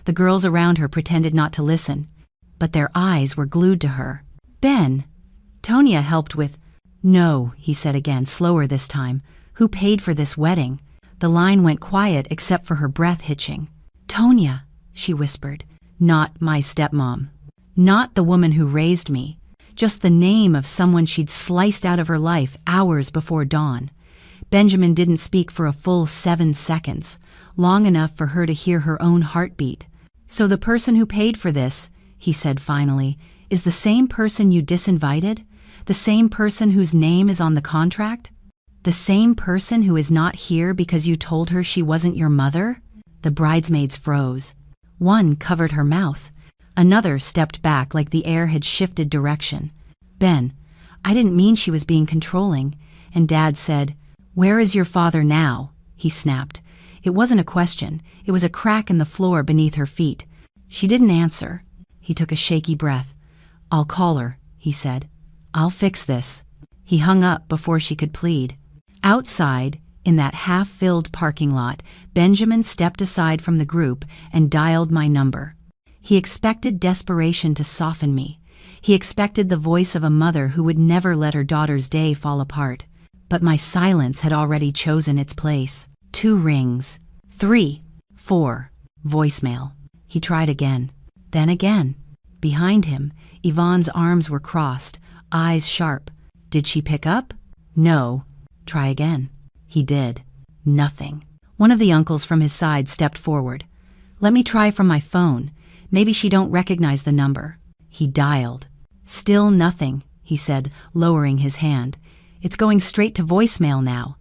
The girls around her pretended not to listen, but their eyes were glued to her. "Ben, Tonia helped with—" "No," he said again, slower this time. "Who paid for this wedding?" The line went quiet except for her breath hitching. "Tonia," she whispered. "Not my stepmom. Not the woman who raised me. Just the name of someone she'd sliced out of her life hours before dawn." Benjamin didn't speak for a full 7 seconds, long enough for her to hear her own heartbeat. "So the person who paid for this," he said finally, "is the same person you disinvited? The same person whose name is on the contract? The same person who is not here because you told her she wasn't your mother?" The bridesmaids froze. One covered her mouth. Another stepped back like the air had shifted direction. "Ben, I didn't mean she was being controlling." And Dad said, "Where is your father now?" He snapped. It wasn't a question. It was a crack in the floor beneath her feet. She didn't answer. He took a shaky breath. "I'll call her," he said. "I'll fix this." He hung up before she could plead. Outside, in that half-filled parking lot, Benjamin stepped aside from the group and dialed my number. He expected desperation to soften me. He expected the voice of a mother who would never let her daughter's day fall apart. But my silence had already chosen its place. 2 rings. 3. 4. Voicemail. He tried again. Then again. Behind him, Yvonne's arms were crossed, eyes sharp. Did she pick up? No. Try again. He did. Nothing. One of the uncles from his side stepped forward. "Let me try from my phone. Maybe she don't recognize the number." He dialed. "Still nothing," he said, lowering his hand. "It's going straight to voicemail now."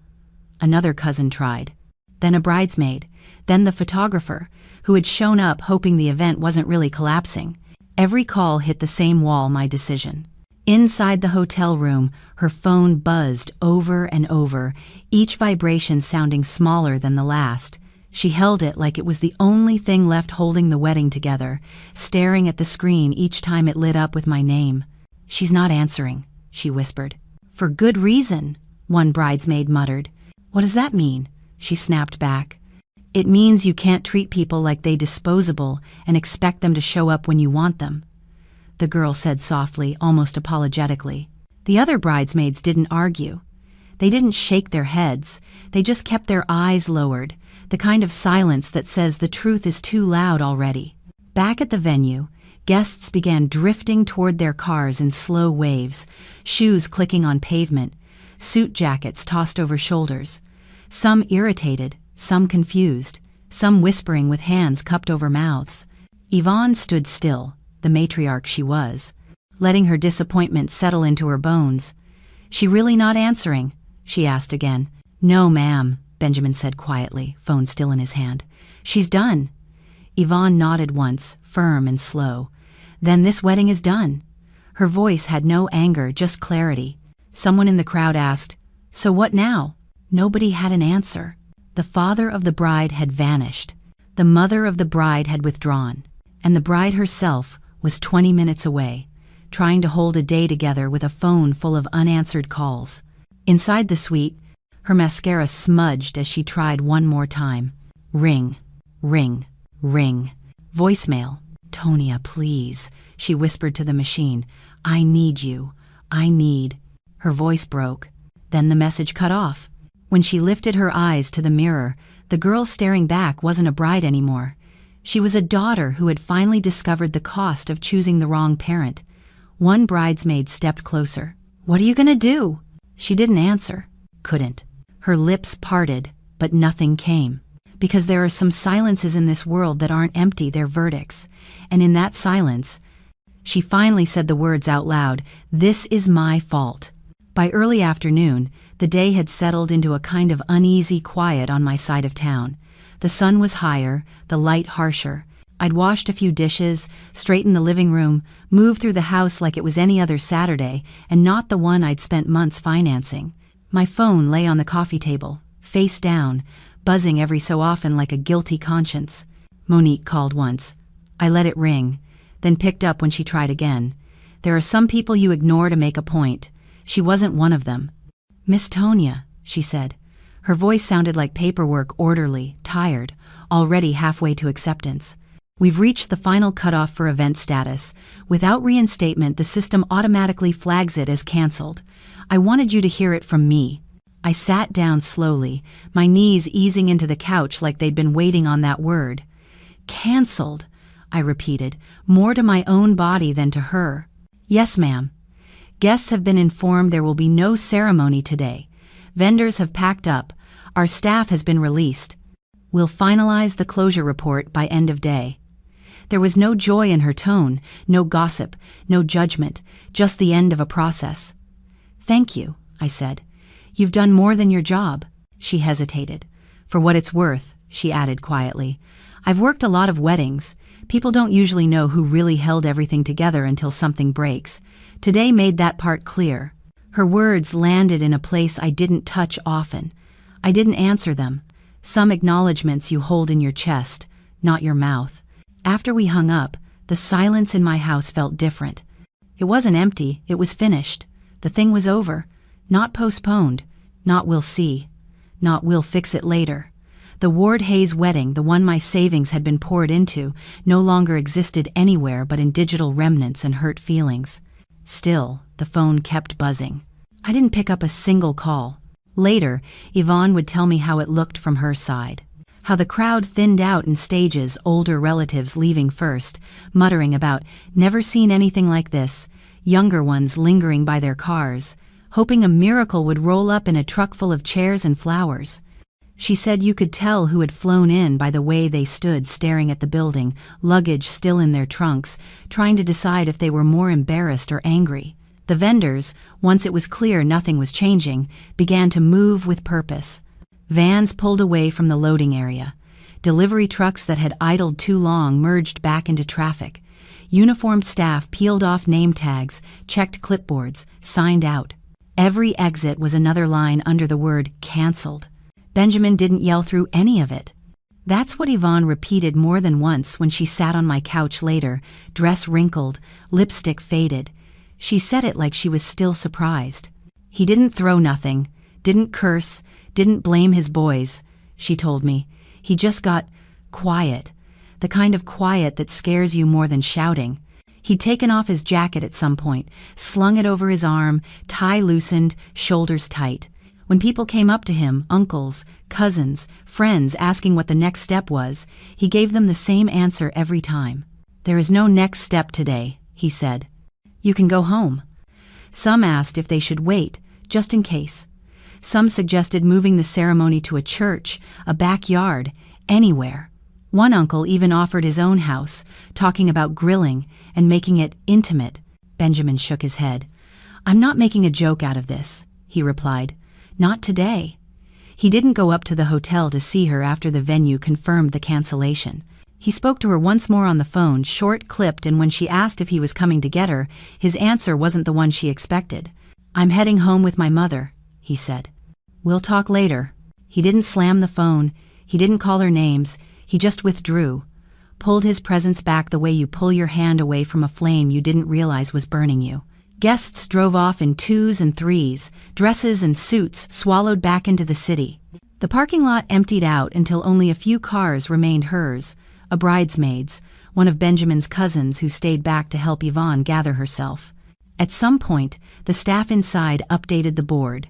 Another cousin tried. Then a bridesmaid. Then the photographer, who had shown up hoping the event wasn't really collapsing. Every call hit the same wall, my decision. Inside the hotel room, her phone buzzed over and over, each vibration sounding smaller than the last. She held it like it was the only thing left holding the wedding together, staring at the screen each time it lit up with my name. "She's not answering," she whispered. "For good reason," one bridesmaid muttered. "What does that mean?" She snapped back. "It means you can't treat people like they disposable and expect them to show up when you want them," the girl said softly, almost apologetically. The other bridesmaids didn't argue. They didn't shake their heads. They just kept their eyes lowered, the kind of silence that says the truth is too loud already. Back at the venue, Guests began drifting toward their cars in slow waves, shoes clicking on pavement, suit jackets tossed over shoulders. Some irritated, some confused, some whispering with hands cupped over mouths. Yvonne stood still, the matriarch she was, letting her disappointment settle into her bones. "She really not answering?" she asked again. "No, ma'am," Benjamin said quietly, phone still in his hand. "She's done." Yvonne nodded once, firm and slow. "Then this wedding is done." Her voice had no anger, just clarity. Someone in the crowd asked, "So what now?" Nobody had an answer. The father of the bride had vanished. The mother of the bride had withdrawn. And the bride herself was 20 minutes away, trying to hold a day together with a phone full of unanswered calls. Inside the suite, her mascara smudged as she tried one more time. Ring, ring, ring. Voicemail. "Tonya, please," she whispered to the machine. "I need you. I need." Her voice broke. Then the message cut off. When she lifted her eyes to the mirror, the girl staring back wasn't a bride anymore. She was a daughter who had finally discovered the cost of choosing the wrong parent. One bridesmaid stepped closer. "What are you gonna do?" She didn't answer. Couldn't. Her lips parted, but nothing came. Because there are some silences in this world that aren't empty, they're verdicts. And in that silence, she finally said the words out loud, "This is my fault." By early afternoon, the day had settled into a kind of uneasy quiet on my side of town. The sun was higher, the light harsher. I'd washed a few dishes, straightened the living room, moved through the house like it was any other Saturday, and not the one I'd spent months financing. My phone lay on the coffee table, face down, buzzing every so often like a guilty conscience. Monique called once. I let it ring, then picked up when she tried again. There are some people you ignore to make a point. She wasn't one of them. "Miss Tonya," she said. Her voice sounded like paperwork, orderly, tired, already halfway to acceptance. "We've reached the final cutoff for event status. Without reinstatement, the system automatically flags it as canceled. I wanted you to hear it from me." I sat down slowly, my knees easing into the couch like they'd been waiting on that word. "Canceled," I repeated, more to my own body than to her. "Yes, ma'am. Guests have been informed there will be no ceremony today. Vendors have packed up. Our staff has been released. We'll finalize the closure report by end of day." There was no joy in her tone, no gossip, no judgment, just the end of a process. "Thank you," I said. "You've done more than your job." She hesitated. "For what it's worth," she added quietly. "I've worked a lot of weddings. People don't usually know who really held everything together until something breaks. Today made that part clear." Her words landed in a place I didn't touch often. I didn't answer them. Some acknowledgments you hold in your chest, not your mouth. After we hung up, the silence in my house felt different. It wasn't empty, it was finished. The thing was over. Not postponed. Not "we'll see." Not "we'll fix it later." The Ward Hayes wedding, the one my savings had been poured into, no longer existed anywhere but in digital remnants and hurt feelings. Still, the phone kept buzzing. I didn't pick up a single call. Later, Yvonne would tell me how it looked from her side. How the crowd thinned out in stages, older relatives leaving first, muttering about "never seen anything like this," younger ones lingering by their cars, hoping a miracle would roll up in a truck full of chairs and flowers. She said you could tell who had flown in by the way they stood staring at the building, luggage still in their trunks, trying to decide if they were more embarrassed or angry. The vendors, once it was clear nothing was changing, began to move with purpose. Vans pulled away from the loading area. Delivery trucks that had idled too long merged back into traffic. Uniformed staff peeled off name tags, checked clipboards, signed out. Every exit was another line under the word "canceled." Benjamin didn't yell through any of it. That's what Yvonne repeated more than once when she sat on my couch later, dress wrinkled, lipstick faded. She said it like she was still surprised. "He didn't throw nothing, didn't curse, didn't blame his boys," she told me. "He just got quiet, the kind of quiet that scares you more than shouting. He'd taken off his jacket at some point, slung it over his arm, tie loosened, shoulders tight. When people came up to him, uncles, cousins, friends asking what the next step was, he gave them the same answer every time. "There is no next step today," he said. "You can go home." Some asked if they should wait, just in case. Some suggested moving the ceremony to a church, a backyard, anywhere. One uncle even offered his own house, talking about grilling and making it intimate. Benjamin shook his head. "I'm not making a joke out of this," he replied. "Not today." He didn't go up to the hotel to see her after the venue confirmed the cancellation. He spoke to her once more on the phone, short-clipped, and when she asked if he was coming to get her, his answer wasn't the one she expected. "I'm heading home with my mother," he said. "We'll talk later." He didn't slam the phone. He didn't call her names. He just withdrew, pulled his presence back the way you pull your hand away from a flame you didn't realize was burning you. Guests drove off in 2s and 3s, dresses and suits swallowed back into the city. The parking lot emptied out until only a few cars remained hers, a bridesmaid's, one of Benjamin's cousins who stayed back to help Yvonne gather herself. At some point, the staff inside updated the board.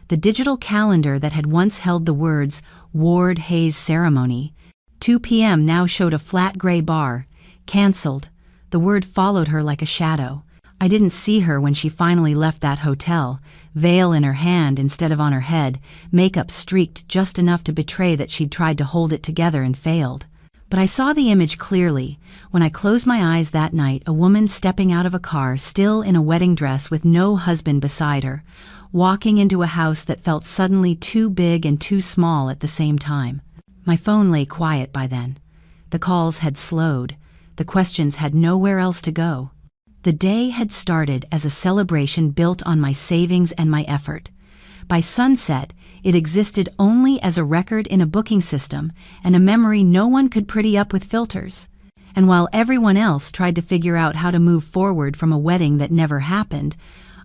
The digital calendar that had once held the words Ward Hayes Ceremony, 2 p.m. now showed a flat gray bar, canceled. The word followed her like a shadow. I didn't see her when she finally left that hotel, veil in her hand instead of on her head, makeup streaked just enough to betray that she'd tried to hold it together and failed. But I saw the image clearly. When I closed my eyes that night, a woman stepping out of a car, still in a wedding dress with no husband beside her, walking into a house that felt suddenly too big and too small at the same time. My phone lay quiet by then. The calls had slowed. The questions had nowhere else to go. The day had started as a celebration built on my savings and my effort. By sunset, it existed only as a record in a booking system and a memory no one could pretty up with filters. And while everyone else tried to figure out how to move forward from a wedding that never happened,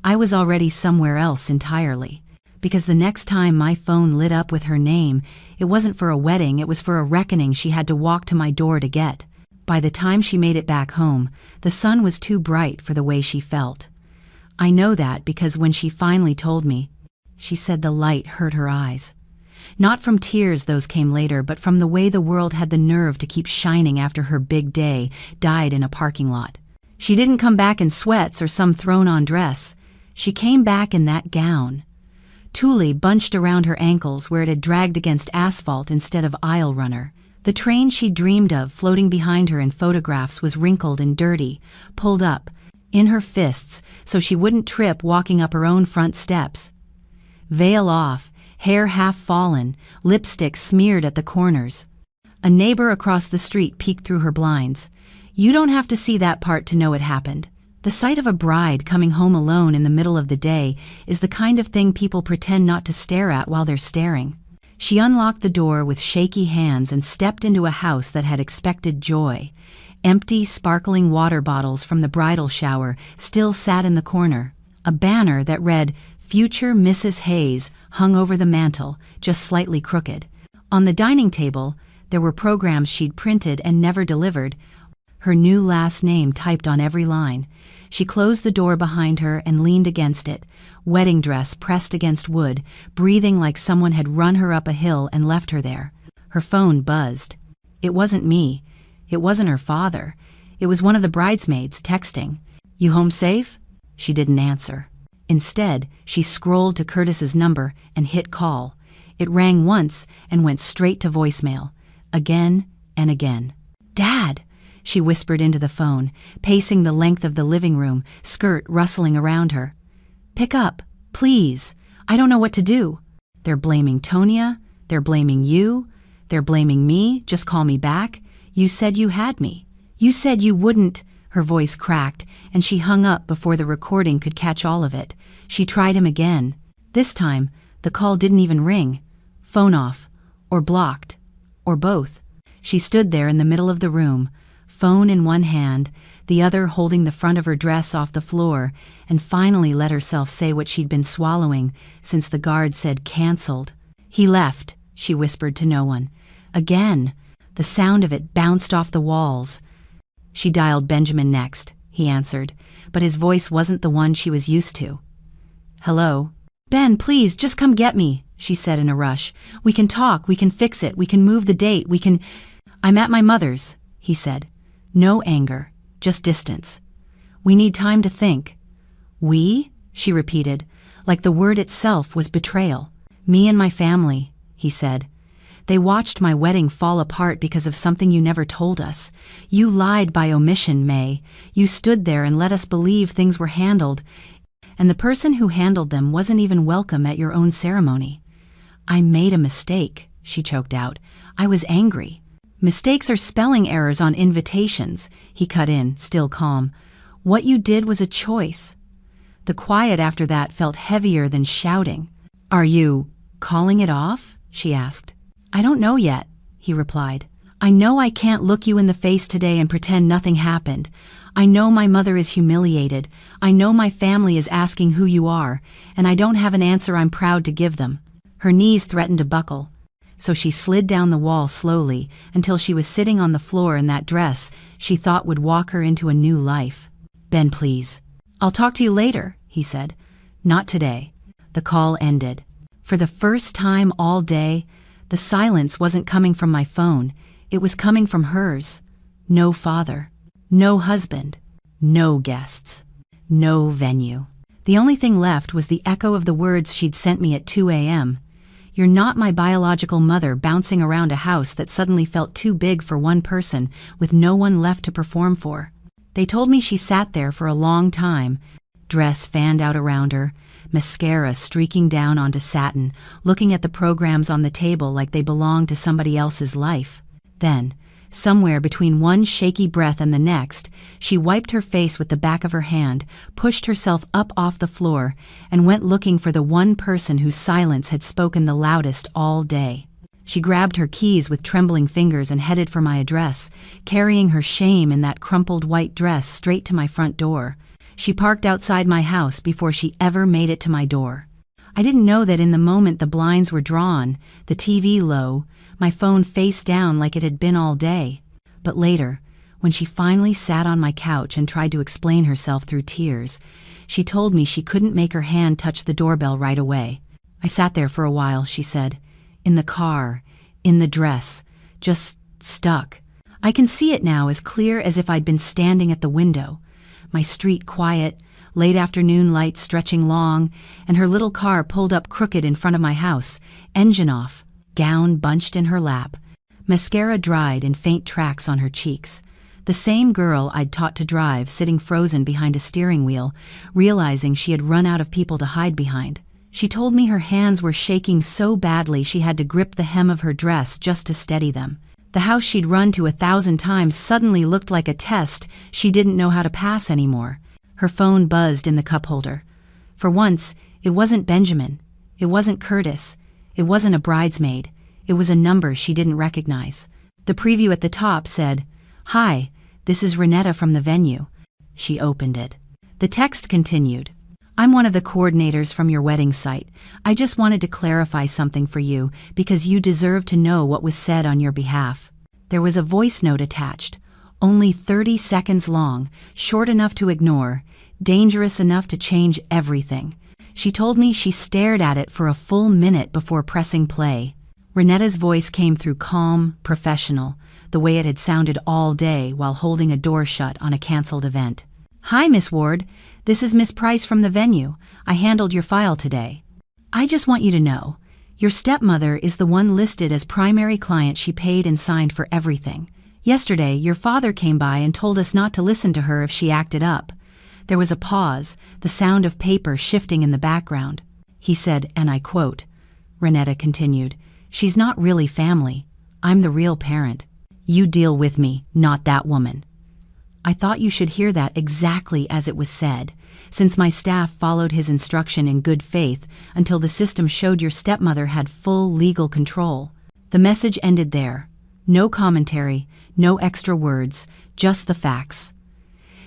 I was already somewhere else entirely. Because the next time my phone lit up with her name, it wasn't for a wedding, it was for a reckoning she had to walk to my door to get. By the time she made it back home, the sun was too bright for the way she felt. I know that because when she finally told me, she said the light hurt her eyes. Not from tears, those came later, but from the way the world had the nerve to keep shining after her big day died in a parking lot. She didn't come back in sweats or some thrown-on dress. She came back in that gown. Tulle bunched around her ankles where it had dragged against asphalt instead of aisle runner. The train she dreamed of floating behind her in photographs was wrinkled and dirty, pulled up, in her fists, so she wouldn't trip walking up her own front steps. Veil off, hair half fallen, lipstick smeared at the corners. A neighbor across the street peeked through her blinds. You don't have to see that part to know it happened. The sight of a bride coming home alone in the middle of the day is the kind of thing people pretend not to stare at while they're staring. She unlocked the door with shaky hands and stepped into a house that had expected joy. Empty, sparkling water bottles from the bridal shower still sat in the corner. A banner that read, "Future Mrs. Hayes," hung over the mantel, just slightly crooked. On the dining table, there were programs she'd printed and never delivered, her new last name typed on every line. She closed the door behind her and leaned against it, wedding dress pressed against wood, breathing like someone had run her up a hill and left her there. Her phone buzzed. It wasn't me. It wasn't her father. It was one of the bridesmaids texting. "You home safe?" She didn't answer. Instead, she scrolled to Curtis's number and hit call. It rang once and went straight to voicemail. Again and again. "Dad!" she whispered into the phone, pacing the length of the living room, skirt rustling around her. "Pick up, please. I don't know what to do. They're blaming Tonya. They're blaming you. They're blaming me. Just call me back. You said you had me. You said you wouldn't." Her voice cracked, and she hung up before the recording could catch all of it. She tried him again. This time, the call didn't even ring. Phone off. Or blocked. Or both. She stood there in the middle of the room, phone in one hand, the other holding the front of her dress off the floor, and finally let herself say what she'd been swallowing since the guard said canceled. "He left," she whispered to no one. Again. The sound of it bounced off the walls. She dialed Benjamin next, he answered, but his voice wasn't the one she was used to. "Hello?" "Ben, please, just come get me," she said in a rush. "We can talk, we can fix it, we can move the date, we can—" "I'm at my mother's," he said. No anger, just distance. We need time to think. We? She repeated, like the word itself was betrayal. Me and my family, he said. They watched my wedding fall apart because of something you never told us. You lied by omission, May. You stood there and let us believe things were handled, and the person who handled them wasn't even welcome at your own ceremony. I made a mistake, she choked out. I was angry. Mistakes are spelling errors on invitations, he cut in, still calm. What you did was a choice. The quiet after that felt heavier than shouting. Are you calling it off? She asked. I don't know yet, he replied. I know I can't look you in the face today and pretend nothing happened. I know my mother is humiliated. I know my family is asking who you are, and I don't have an answer I'm proud to give them. Her knees threatened to buckle, so she slid down the wall slowly until she was sitting on the floor in that dress she thought would walk her into a new life. Ben, please. I'll talk to you later, he said. Not today. The call ended. For the first time all day, the silence wasn't coming from my phone. It was coming from hers. No father. No husband. No guests. No venue. The only thing left was the echo of the words she'd sent me at 2 a.m. You're not my biological mother, bouncing around a house that suddenly felt too big for one person with no one left to perform for. They told me she sat there for a long time, dress fanned out around her, mascara streaking down onto satin, looking at the programs on the table like they belonged to somebody else's life. Then, somewhere between one shaky breath and the next, she wiped her face with the back of her hand, pushed herself up off the floor, and went looking for the one person whose silence had spoken the loudest all day. She grabbed her keys with trembling fingers and headed for my address, carrying her shame in that crumpled white dress straight to my front door. She parked outside my house before she ever made it to my door. I didn't know that in the moment the blinds were drawn, the TV low, my phone face down like it had been all day. But later, when she finally sat on my couch and tried to explain herself through tears, she told me she couldn't make her hand touch the doorbell right away. I sat there for a while, she said. In the car, in the dress, just stuck. I can see it now as clear as if I'd been standing at the window. My street quiet, late afternoon lights stretching long, and her little car pulled up crooked in front of my house, engine off, gown bunched in her lap, mascara dried in faint tracks on her cheeks. The same girl I'd taught to drive sitting frozen behind a steering wheel, realizing she had run out of people to hide behind. She told me her hands were shaking so badly she had to grip the hem of her dress just to steady them. The house she'd run to 1,000 times suddenly looked like a test she didn't know how to pass anymore. Her phone buzzed in the cup holder. For once, it wasn't Benjamin. It wasn't Curtis. It wasn't a bridesmaid. It was a number she didn't recognize. The preview at the top said, "Hi, this is Renetta from the venue." She opened it. The text continued, "I'm one of the coordinators from your wedding site. I just wanted to clarify something for you because you deserve to know what was said on your behalf." There was a voice note attached, only 30 seconds long, short enough to ignore, dangerous enough to change everything. She told me she stared at it for a full minute before pressing play. Renetta's voice came through calm, professional, the way it had sounded all day while holding a door shut on a canceled event. "Hi, Miss Ward. This is Miss Price from the venue. I handled your file today. I just want you to know, your stepmother is the one listed as primary client she paid and signed for everything. Yesterday, your father came by and told us not to listen to her if she acted up." There was a pause, the sound of paper shifting in the background. He said, and I quote, Renetta continued, "She's not really family. I'm the real parent. You deal with me, not that woman." I thought you should hear that exactly as it was said, since my staff followed his instruction in good faith until the system showed your stepmother had full legal control. The message ended there. No commentary, no extra words, just the facts.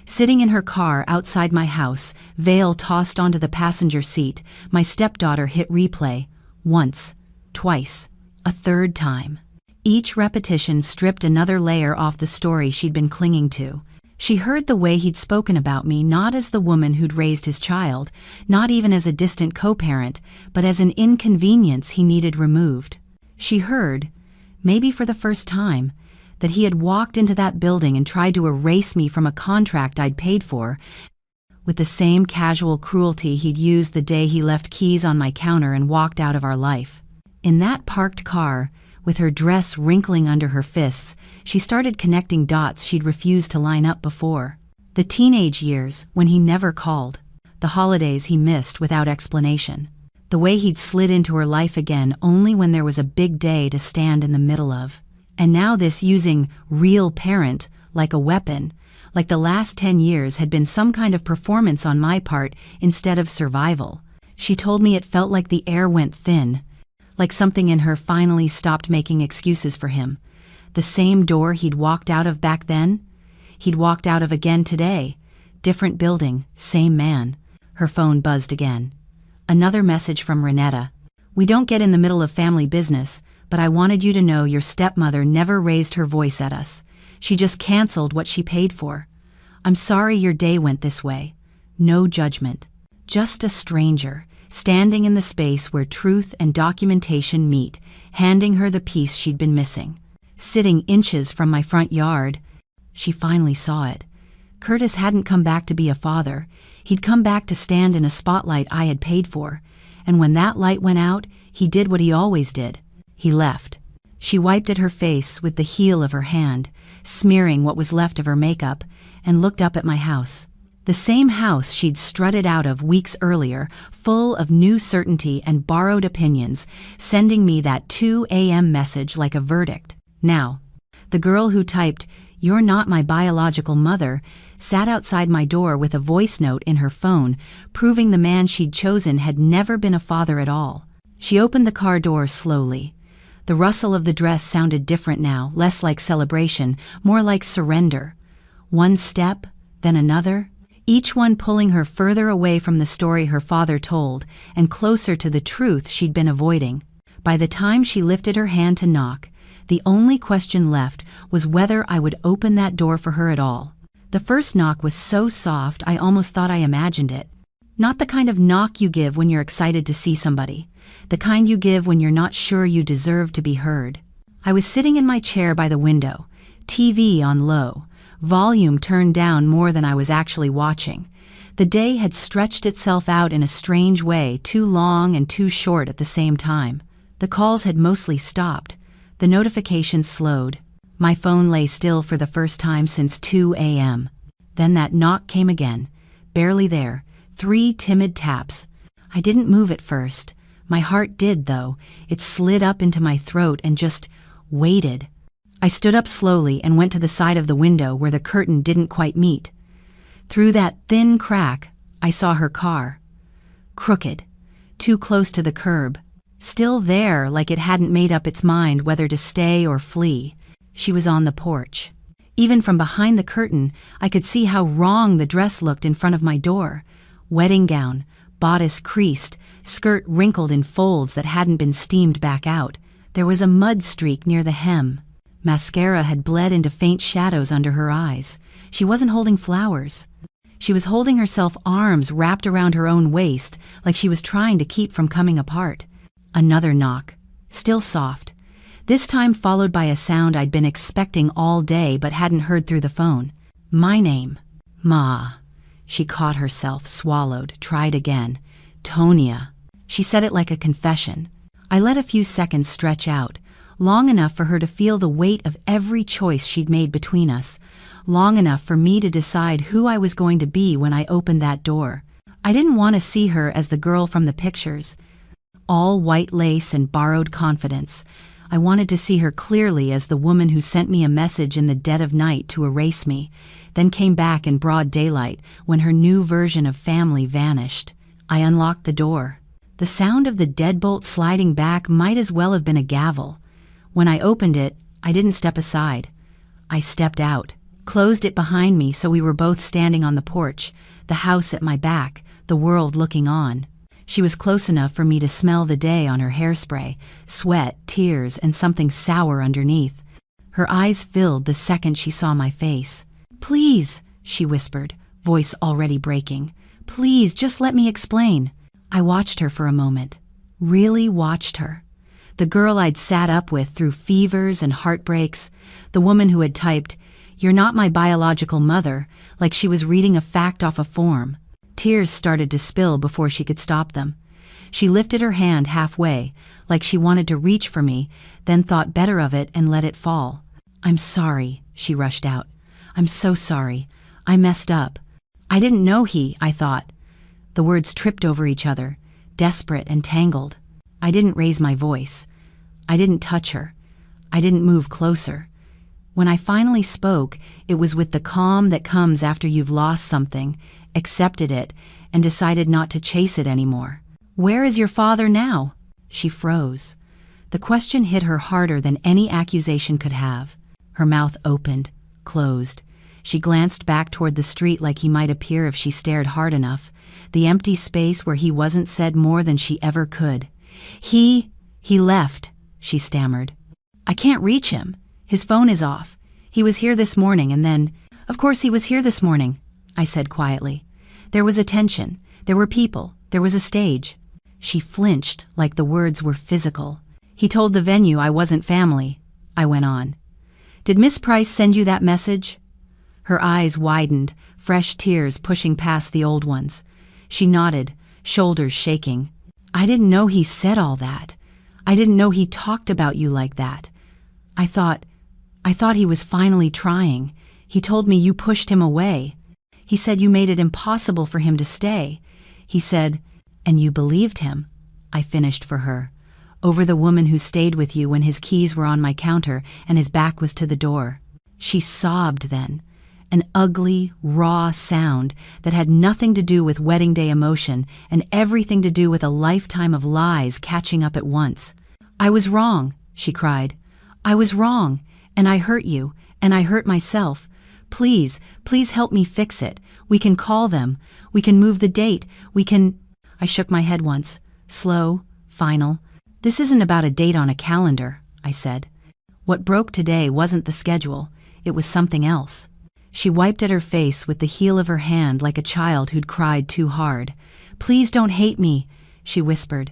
Sitting in her car outside my house, veil tossed onto the passenger seat, my stepdaughter hit replay, once, twice, a third time. Each repetition stripped another layer off the story she'd been clinging to. She heard the way he'd spoken about me not as the woman who'd raised his child, not even as a distant co-parent, but as an inconvenience he needed removed. She heard, maybe for the first time, that he had walked into that building and tried to erase me from a contract I'd paid for, with the same casual cruelty he'd used the day he left keys on my counter and walked out of our life. In that parked car, with her dress wrinkling under her fists, she started connecting dots she'd refused to line up before. The teenage years, when he never called. The holidays he missed without explanation. The way he'd slid into her life again only when there was a big day to stand in the middle of. And now this using real parent like a weapon, like the last 10 years had been some kind of performance on my part instead of survival. She told me it felt like the air went thin, like something in her finally stopped making excuses for him. The same door he'd walked out of back then, he'd walked out of again today. Different building, same man. Her phone buzzed again. Another message from Renetta. We don't get in the middle of family business, but I wanted you to know your stepmother never raised her voice at us. She just canceled what she paid for. I'm sorry your day went this way. No judgment. Just a stranger, standing in the space where truth and documentation meet, handing her the piece she'd been missing. Sitting inches from my front yard. She finally saw it. Curtis hadn't come back to be a father. He'd come back to stand in a spotlight I had paid for. And when that light went out, he did what he always did. He left. She wiped at her face with the heel of her hand, smearing what was left of her makeup, and looked up at my house. The same house she'd strutted out of weeks earlier, full of new certainty and borrowed opinions, sending me that 2 a.m. message like a verdict. Now, the girl who typed, "You're not my biological mother," sat outside my door with a voice note in her phone, proving the man she'd chosen had never been a father at all. She opened the car door slowly. The rustle of the dress sounded different now, less like celebration, more like surrender. One step, then another, each one pulling her further away from the story her father told and closer to the truth she'd been avoiding. By the time she lifted her hand to knock, the only question left was whether I would open that door for her at all. The first knock was so soft I almost thought I imagined it. Not the kind of knock you give when you're excited to see somebody. The kind you give when you're not sure you deserve to be heard. I was sitting in my chair by the window, TV on low, volume turned down more than I was actually watching. The day had stretched itself out in a strange way, too long and too short at the same time. The calls had mostly stopped. The notifications slowed. My phone lay still for the first time since 2 a.m. Then that knock came again, barely there, 3 timid taps. I didn't move at first. My heart did, though. It slid up into my throat and just waited. I stood up slowly and went to the side of the window where the curtain didn't quite meet. Through that thin crack, I saw her car. Crooked, too close to the curb. Still there, like it hadn't made up its mind whether to stay or flee. She was on the porch. Even from behind the curtain, I could see how wrong the dress looked in front of my door. Wedding gown, bodice creased, skirt wrinkled in folds that hadn't been steamed back out. There was a mud streak near the hem. Mascara had bled into faint shadows under her eyes. She wasn't holding flowers. She was holding herself, arms wrapped around her own waist, like she was trying to keep from coming apart. Another knock, still soft. This time followed by a sound I'd been expecting all day but hadn't heard through the phone. My name. Ma. She caught herself, swallowed, tried again. Tonya. She said it like a confession. I let a few seconds stretch out, long enough for her to feel the weight of every choice she'd made between us, long enough for me to decide who I was going to be when I opened that door. I didn't want to see her as the girl from the pictures, all white lace and borrowed confidence. I wanted to see her clearly as the woman who sent me a message in the dead of night to erase me, then came back in broad daylight when her new version of family vanished. I unlocked the door. The sound of the deadbolt sliding back might as well have been a gavel. When I opened it, I didn't step aside. I stepped out, closed it behind me so we were both standing on the porch, the house at my back, the world looking on. She was close enough for me to smell the day on her hairspray, sweat, tears, and something sour underneath. Her eyes filled the second she saw my face. "Please," she whispered, voice already breaking. "Please, just let me explain." I watched her for a moment. Really watched her. The girl I'd sat up with through fevers and heartbreaks, the woman who had typed, "You're not my biological mother," like she was reading a fact off a form. Tears started to spill before she could stop them. She lifted her hand halfway, like she wanted to reach for me, then thought better of it and let it fall. "I'm sorry," she rushed out. "I'm so sorry. I messed up. I didn't know I thought." The words tripped over each other, desperate and tangled. I didn't raise my voice. I didn't touch her. I didn't move closer. When I finally spoke, it was with the calm that comes after you've lost something, accepted it, and decided not to chase it anymore. "Where is your father now?" She froze. The question hit her harder than any accusation could have. Her mouth opened, closed. She glanced back toward the street like he might appear if she stared hard enough, the empty space where he wasn't said more than she ever could. He left," she stammered. "I can't reach him. His phone is off. He was here this morning and then—" "Of course he was here this morning," I said quietly. "There was attention. There were people. There was a stage." She flinched like the words were physical. "He told the venue I wasn't family," I went on. "Did Miss Price send you that message?" Her eyes widened, fresh tears pushing past the old ones. She nodded, shoulders shaking. "I didn't know he said all that. I didn't know he talked about you like that. I thought he was finally trying. He told me you pushed him away. He said you made it impossible for him to stay. He said, and you believed him," I finished for her, "over the woman who stayed with you when his keys were on my counter and his back was to the door." She sobbed then, an ugly, raw sound that had nothing to do with wedding day emotion and everything to do with a lifetime of lies catching up at once. "I was wrong," she cried. "I was wrong, and I hurt you, and I hurt myself. Please, please help me fix it. We can call them. We can move the date. We can—" I shook my head once, slow, final. "This isn't about a date on a calendar," I said. "What broke today wasn't the schedule. It was something else." She wiped at her face with the heel of her hand like a child who'd cried too hard. "Please don't hate me," she whispered.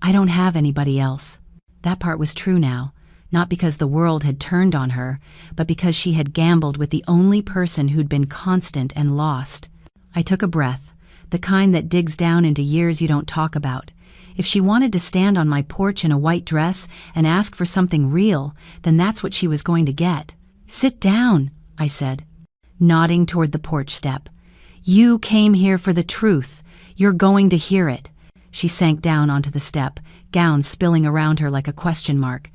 "I don't have anybody else." That part was true now, not because the world had turned on her, but because she had gambled with the only person who'd been constant and lost. I took a breath, the kind that digs down into years you don't talk about. If she wanted to stand on my porch in a white dress and ask for something real, then that's what she was going to get. "Sit down," I said, nodding toward the porch step. "You came here for the truth. You're going to hear it." She sank down onto the step, gown spilling around her like a question mark.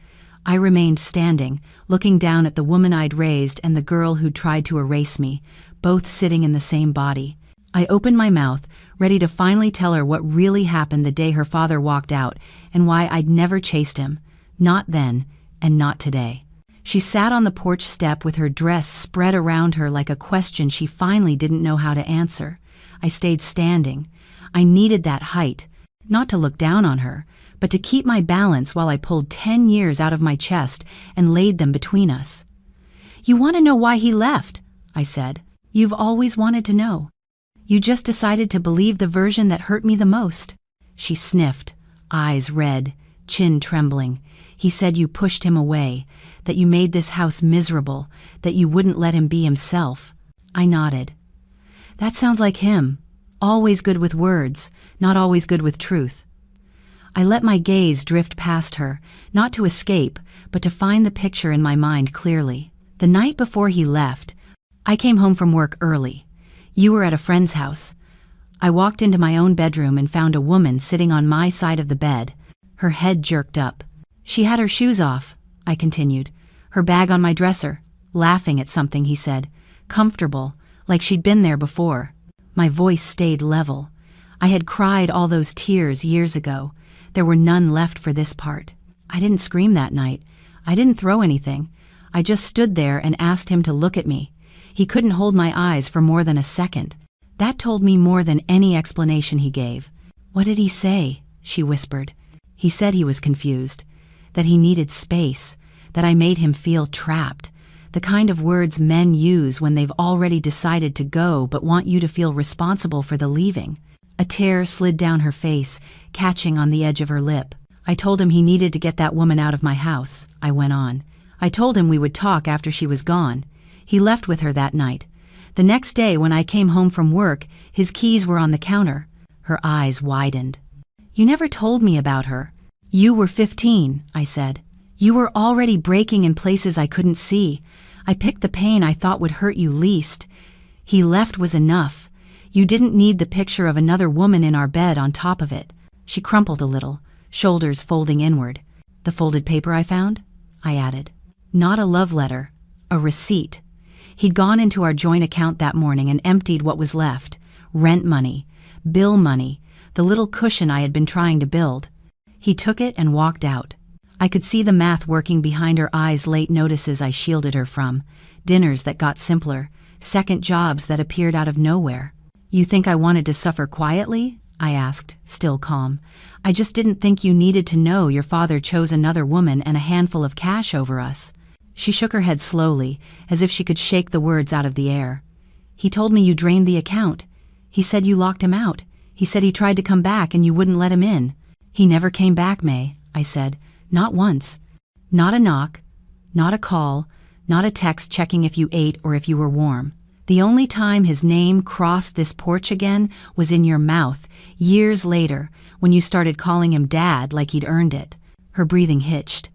I remained standing, looking down at the woman I'd raised and the girl who'd tried to erase me, both sitting in the same body. I opened my mouth, ready to finally tell her what really happened the day her father walked out and why I'd never chased him. Not then, and not today. She sat on the porch step with her dress spread around her like a question she finally didn't know how to answer. I stayed standing. I needed that height, not to look down on her, but to keep my balance while I pulled 10 years out of my chest and laid them between us. "You want to know why he left?" I said. "You've always wanted to know. You just decided to believe the version that hurt me the most." She sniffed, eyes red, chin trembling. "He said you pushed him away, that you made this house miserable, that you wouldn't let him be himself." I nodded. "That sounds like him. Always good with words, not always good with truth." I let my gaze drift past her, not to escape, but to find the picture in my mind clearly. The night before he left, I came home from work early. You were at a friend's house. I walked into my own bedroom and found a woman sitting on my side of the bed, her head jerked up. "She had her shoes off," I continued, "her bag on my dresser, laughing at something he said, comfortable, like she'd been there before." My voice stayed level. I had cried all those tears years ago. There were none left for this part. I didn't scream that night. I didn't throw anything. I just stood there and asked him to look at me. He couldn't hold my eyes for more than a second. That told me more than any explanation he gave. "What did he say?" she whispered. "He said he was confused, that he needed space, that I made him feel trapped, the kind of words men use when they've already decided to go but want you to feel responsible for the leaving." A tear slid down her face, catching on the edge of her lip. I told him he needed to get that woman out of my house, I went on. I told him we would talk after she was gone. He left with her that night. The next day when I came home from work, his keys were on the counter. Her eyes widened. You never told me about her. You were 15, I said. You were already breaking in places I couldn't see. I picked the pain I thought would hurt you least. He left was enough. You didn't need the picture of another woman in our bed on top of it. She crumpled a little, shoulders folding inward. The folded paper I found? I added. Not a love letter, a receipt. He'd gone into our joint account that morning and emptied what was left. Rent money, bill money, the little cushion I had been trying to build. He took it and walked out. I could see the math working behind her eyes, late notices I shielded her from, dinners that got simpler, second jobs that appeared out of nowhere. You think I wanted to suffer quietly? I asked, still calm. I just didn't think you needed to know your father chose another woman and a handful of cash over us. She shook her head slowly, as if she could shake the words out of the air. He told me you drained the account. He said you locked him out. He said he tried to come back and you wouldn't let him in. He never came back, May, I said. Not once. Not a knock, not a call, not a text checking if you ate or if you were warm. The only time his name crossed this porch again was in your mouth, years later, when you started calling him Dad like he'd earned it. Her breathing hitched.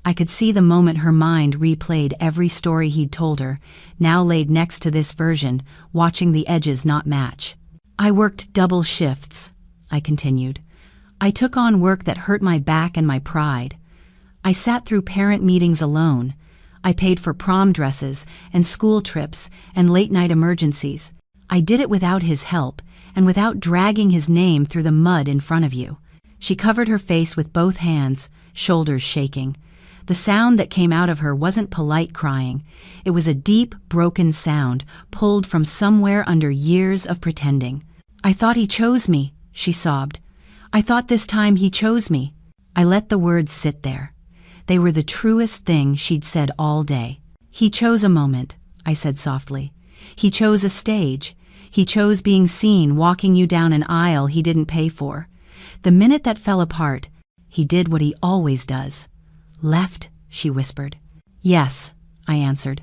I could see the moment her mind replayed every story he'd told her, now laid next to this version, watching the edges not match. I worked double shifts, I continued. I took on work that hurt my back and my pride. I sat through parent meetings alone. I paid for prom dresses and school trips and late-night emergencies. I did it without his help and without dragging his name through the mud in front of you. She covered her face with both hands, shoulders shaking. The sound that came out of her wasn't polite crying. It was a deep, broken sound, pulled from somewhere under years of pretending. I thought he chose me, she sobbed. I thought this time he chose me. I let the words sit there. They were the truest thing she'd said all day. He chose a moment, I said softly. He chose a stage. He chose being seen walking you down an aisle he didn't pay for. The minute that fell apart, he did what he always does. Left, she whispered. Yes, I answered.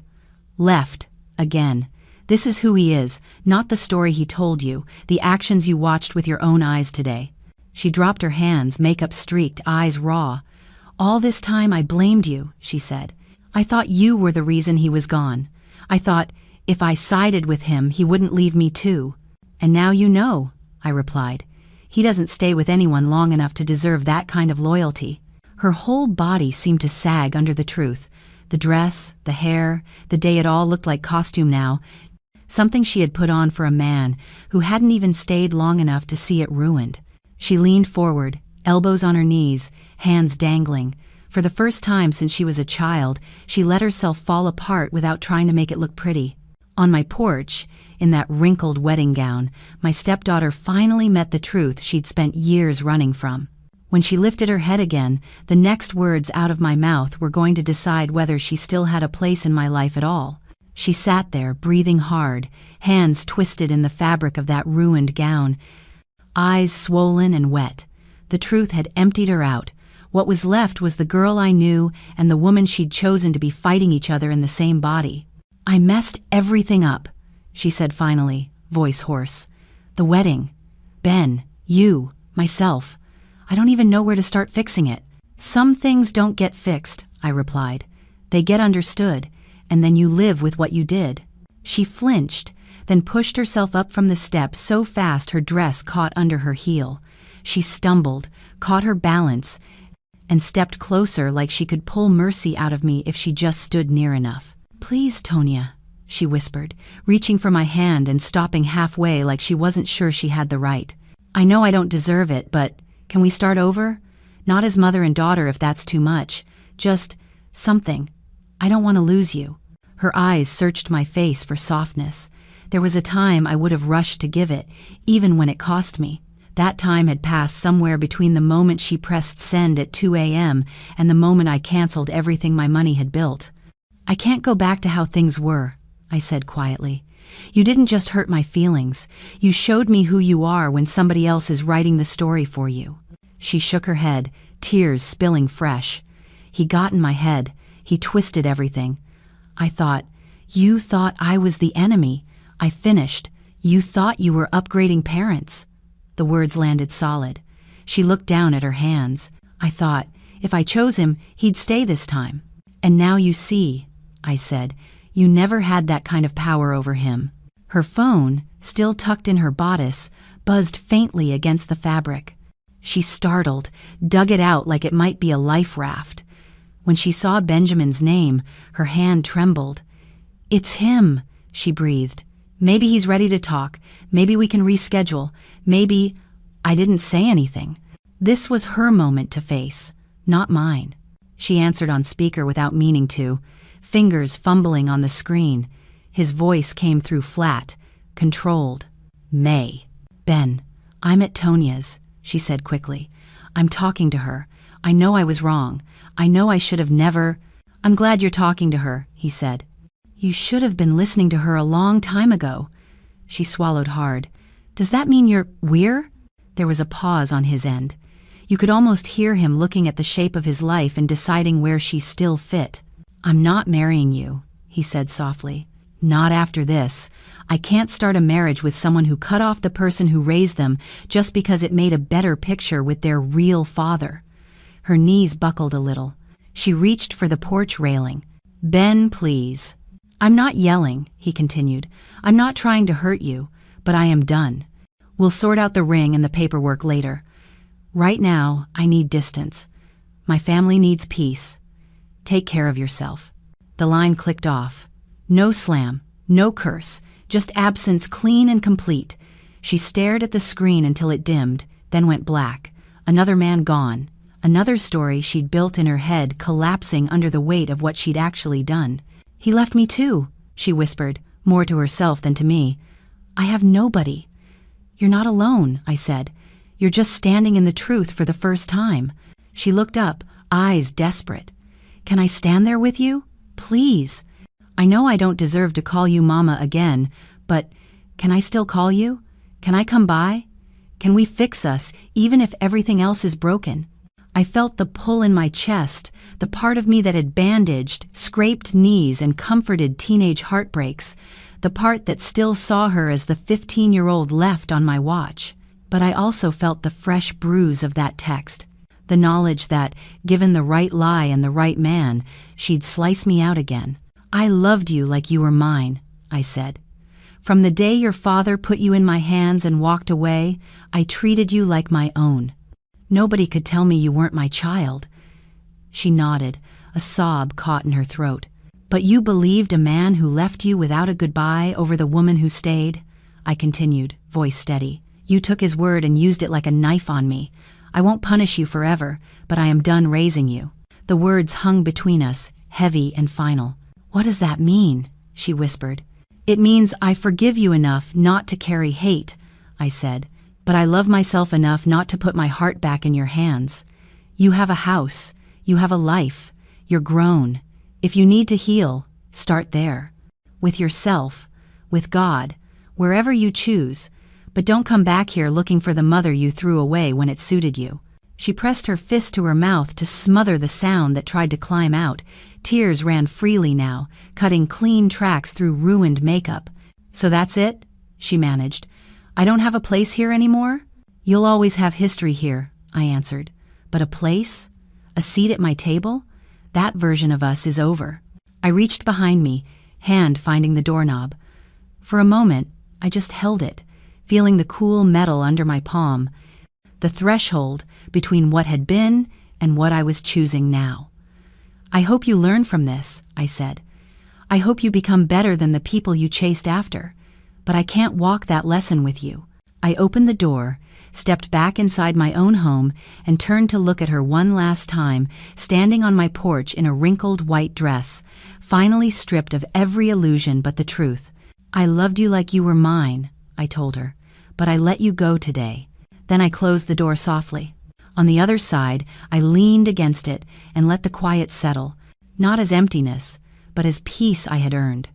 Left, again. This is who he is, not the story he told you, the actions you watched with your own eyes today. She dropped her hands, makeup streaked, eyes raw. All this time I blamed you, she said. I thought you were the reason he was gone. I thought, if I sided with him, he wouldn't leave me too. And now you know, I replied. He doesn't stay with anyone long enough to deserve that kind of loyalty. Her whole body seemed to sag under the truth. The dress, the hair, the day it all looked like costume now. Something she had put on for a man who hadn't even stayed long enough to see it ruined. She leaned forward, elbows on her knees, hands dangling. For the first time since she was a child, she let herself fall apart without trying to make it look pretty. On my porch, in that wrinkled wedding gown, my stepdaughter finally met the truth she'd spent years running from. When she lifted her head again, the next words out of my mouth were going to decide whether she still had a place in my life at all. She sat there, breathing hard, hands twisted in the fabric of that ruined gown, eyes swollen and wet. The truth had emptied her out. What was left was the girl I knew and the woman she'd chosen to be fighting each other in the same body. I messed everything up, she said finally, voice hoarse. The wedding, Ben, you, myself. I don't even know where to start fixing it. Some things don't get fixed, I replied. They get understood, and then you live with what you did. She flinched, then pushed herself up from the steps so fast her dress caught under her heel. She stumbled, caught her balance, and stepped closer like she could pull mercy out of me if she just stood near enough. Please, Tonya, she whispered, reaching for my hand and stopping halfway like she wasn't sure she had the right. I know I don't deserve it, but can we start over? Not as mother and daughter if that's too much. Just something. I don't want to lose you. Her eyes searched my face for softness. There was a time I would have rushed to give it, even when it cost me. That time had passed somewhere between the moment she pressed send at 2 a.m. and the moment I canceled everything my money had built. I can't go back to how things were, I said quietly. You didn't just hurt my feelings. You showed me who you are when somebody else is writing the story for you. She shook her head, tears spilling fresh. He got in my head. He twisted everything. I thought, "You thought I was the enemy." I finished, "You thought you were upgrading parents." The words landed solid. She looked down at her hands. I thought, if I chose him, he'd stay this time. "And now you see," I said, "you never had that kind of power over him." Her phone, still tucked in her bodice, buzzed faintly against the fabric. She startled, dug it out like it might be a life raft. When she saw Benjamin's name, her hand trembled. "It's him," she breathed. "Maybe he's ready to talk. Maybe we can reschedule. Maybe—" I didn't say anything. This was her moment to face, not mine. She answered on speaker without meaning to, fingers fumbling on the screen. His voice came through flat, controlled. "May." "Ben, I'm at Tonia's," she said quickly. "I'm talking to her. I know I was wrong. I know I should have never—" "I'm glad you're talking to her," he said. "You should have been listening to her a long time ago." She swallowed hard. "Does that mean we're?" There was a pause on his end. You could almost hear him looking at the shape of his life and deciding where she still fit. "I'm not marrying you," he said softly. "Not after this. I can't start a marriage with someone who cut off the person who raised them just because it made a better picture with their real father." Her knees buckled a little. She reached for the porch railing. "Ben, please." "I'm not yelling," he continued. "I'm not trying to hurt you, but I am done. We'll sort out the ring and the paperwork later. Right now, I need distance. My family needs peace. Take care of yourself." The line clicked off. No slam, no curse, just absence clean and complete. She stared at the screen until it dimmed, then went black. Another man gone. Another story she'd built in her head collapsing under the weight of what she'd actually done. "He left me too," she whispered, more to herself than to me. "I have nobody." "You're not alone," I said. "You're just standing in the truth for the first time." She looked up, eyes desperate. "Can I stand there with you? Please. I know I don't deserve to call you Mama again, but can I still call you? Can I come by? Can we fix us, even if everything else is broken?" I felt the pull in my chest, the part of me that had bandaged, scraped knees and comforted teenage heartbreaks, the part that still saw her as the 15-year-old left on my watch. But I also felt the fresh bruise of that text, the knowledge that, given the right lie and the right man, she'd slice me out again. "I loved you like you were mine," I said. "From the day your father put you in my hands and walked away, I treated you like my own. Nobody could tell me you weren't my child." She nodded, a sob caught in her throat. "But you believed a man who left you without a goodbye over the woman who stayed?" I continued, voice steady. "You took his word and used it like a knife on me. I won't punish you forever, but I am done raising you." The words hung between us, heavy and final. "What does that mean?" she whispered. "It means I forgive you enough not to carry hate," I said. "But I love myself enough not to put my heart back in your hands. You have a house. You have a life. You're grown. If you need to heal, start there. With yourself, with God, wherever you choose. But don't come back here looking for the mother you threw away when it suited you." She pressed her fist to her mouth to smother the sound that tried to climb out. Tears ran freely now, cutting clean tracks through ruined makeup. "So that's it?" she managed. "I don't have a place here anymore?" "You'll always have history here," I answered. "But a place? A seat at my table? That version of us is over." I reached behind me, hand finding the doorknob. For a moment, I just held it, feeling the cool metal under my palm, the threshold between what had been and what I was choosing now. "I hope you learn from this," I said. "I hope you become better than the people you chased after. But I can't walk that lesson with you." I opened the door, stepped back inside my own home, and turned to look at her one last time, standing on my porch in a wrinkled white dress, finally stripped of every illusion but the truth. "I loved you like you were mine," I told her, "but I let you go today." Then I closed the door softly. On the other side, I leaned against it and let the quiet settle, not as emptiness, but as peace I had earned.